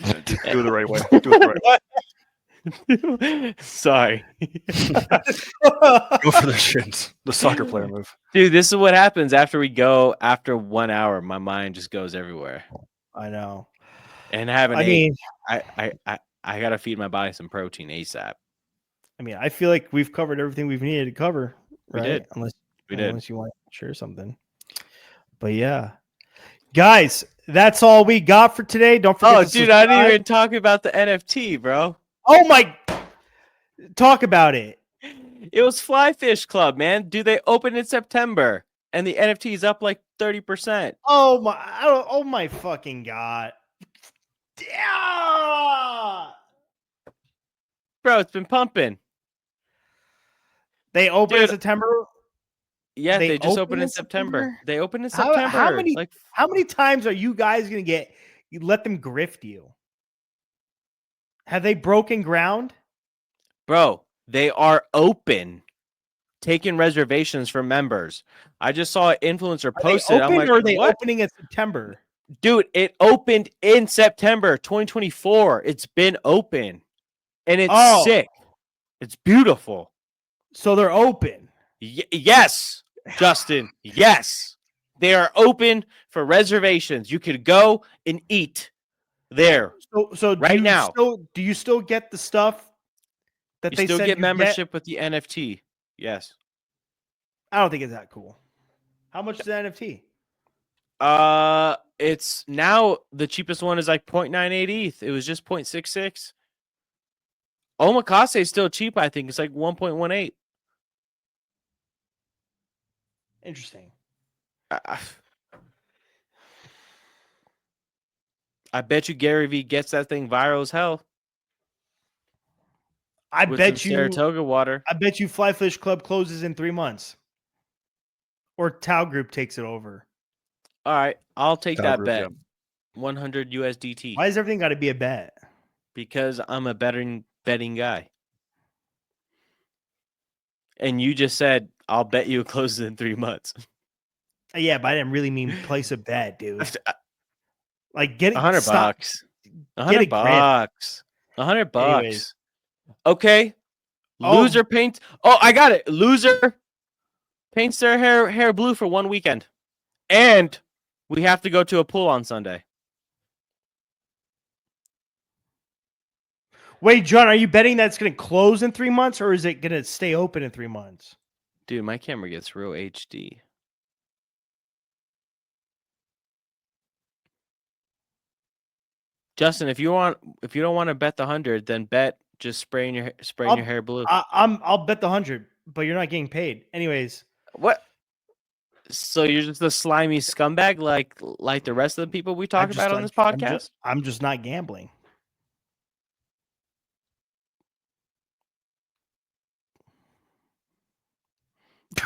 Yeah, do it the right way. Do it the right way. Sorry. Go for the shins. The soccer player move. Dude, this is what happens after 1 hour. My mind just goes everywhere. I know. And I haven't I mean, I gotta feed my body some protein ASAP. I mean, I feel like we've covered everything we've needed to cover. We Right? did. Unless We did. unless you want to share something. But yeah, guys, that's all we got for today. Don't forget. Oh, to dude, I didn't subscribe. even talk about the NFT, bro. Oh my! Talk about it. It was Fly Fish Club, man. Dude, they opened in September, and the NFT is up like 30%. Oh my! Oh my fucking god! Yeah! Bro, it's been pumping. They open in Dude, September. Yeah, They they just open opened in in September. September? They opened in How September. many? Like, How many times are you guys gonna get? You let them grift you. Have they broken ground? bro, they are open, taking reservations for members. I just saw an influencer Are post they it. I'm open like, or are they what? opening in September? Dude, it opened in September 2024. It's been open, and it's Oh. sick. It's beautiful. So they're open. Yes, Justin. Yes, they are open for reservations. You could go and eat there. So Right now. do you still get the stuff that You they still said get you membership with the NFT. Yes. I don't think it's that cool. How much is the NFT? It's now the cheapest one is like 0.98 ETH. It was just 0.66. Omakase is still cheap. I think it's like 1.18. Interesting. I bet you Gary Vee gets that thing viral as hell. I with bet some you. Saratoga water. I bet you Fly Fish Club closes in 3 months, or Tau Group takes it over. All right, I'll take Tau that Group, bet. yeah. 100 USDT. Why has everything got to be a bet? Because I'm a betting guy. And you just said I'll bet you it closes in 3 months. Yeah, but I didn't really mean place a bet, dude. Like get it, $100 stop. bucks. Get a $100 grip. bucks. $100 bucks. Anyways. Okay. Oh. Loser paints. Oh, I got it. Loser paints their hair blue for 1 weekend. And we have to go to a pool on Sunday. Wait, John, are you betting that it's going to close in 3 months, or is it going to stay open in 3 months? Dude, my camera gets real HD. Justin, if you don't want to bet the 100, then bet just spraying your hair blue. I'll bet the 100, but you're not getting paid. Anyways, What? So you're just a slimy scumbag like the rest of the people we talk about on this podcast? I'm just not gambling.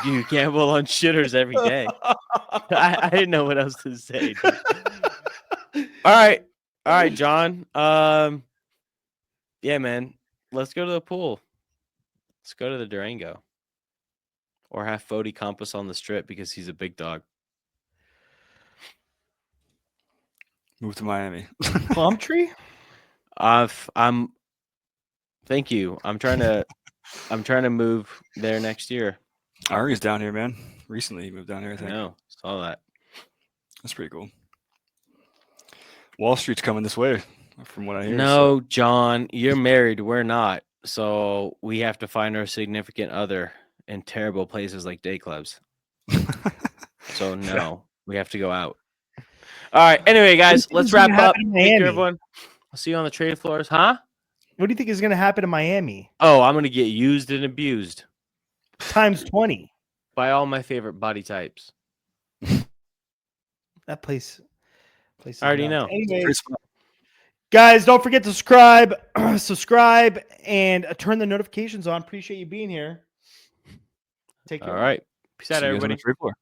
You gamble on shitters every day. I didn't know what else to say. Dude. All right, John. Yeah, man. Let's go to the pool. Let's go to the Durango. Or have Fody Compass on the strip because he's a big dog. Move to Miami. Plum tree? Thank you. I'm trying to move there next year. Ari's down here, man. Recently he moved down here, I I think. know. Saw that. That's pretty cool. Wall Street's coming this way, from what I hear. No, John, you're married. We're not. So we have to find our significant other in terrible places like day clubs. So no, we have to go out. All right. Anyway, guys, let's wrap up. Thank you, everyone. I'll see you on the trade floors, huh? What do you think is going to happen in Miami? Oh, I'm gonna get used and abused Times 20. by all my favorite body types. That place. Is I already nuts. know. Anyways, guys, don't forget to subscribe, and turn the notifications on. Appreciate you being here. Take care. All right. Peace out, See you guys on the everybody. trade floor.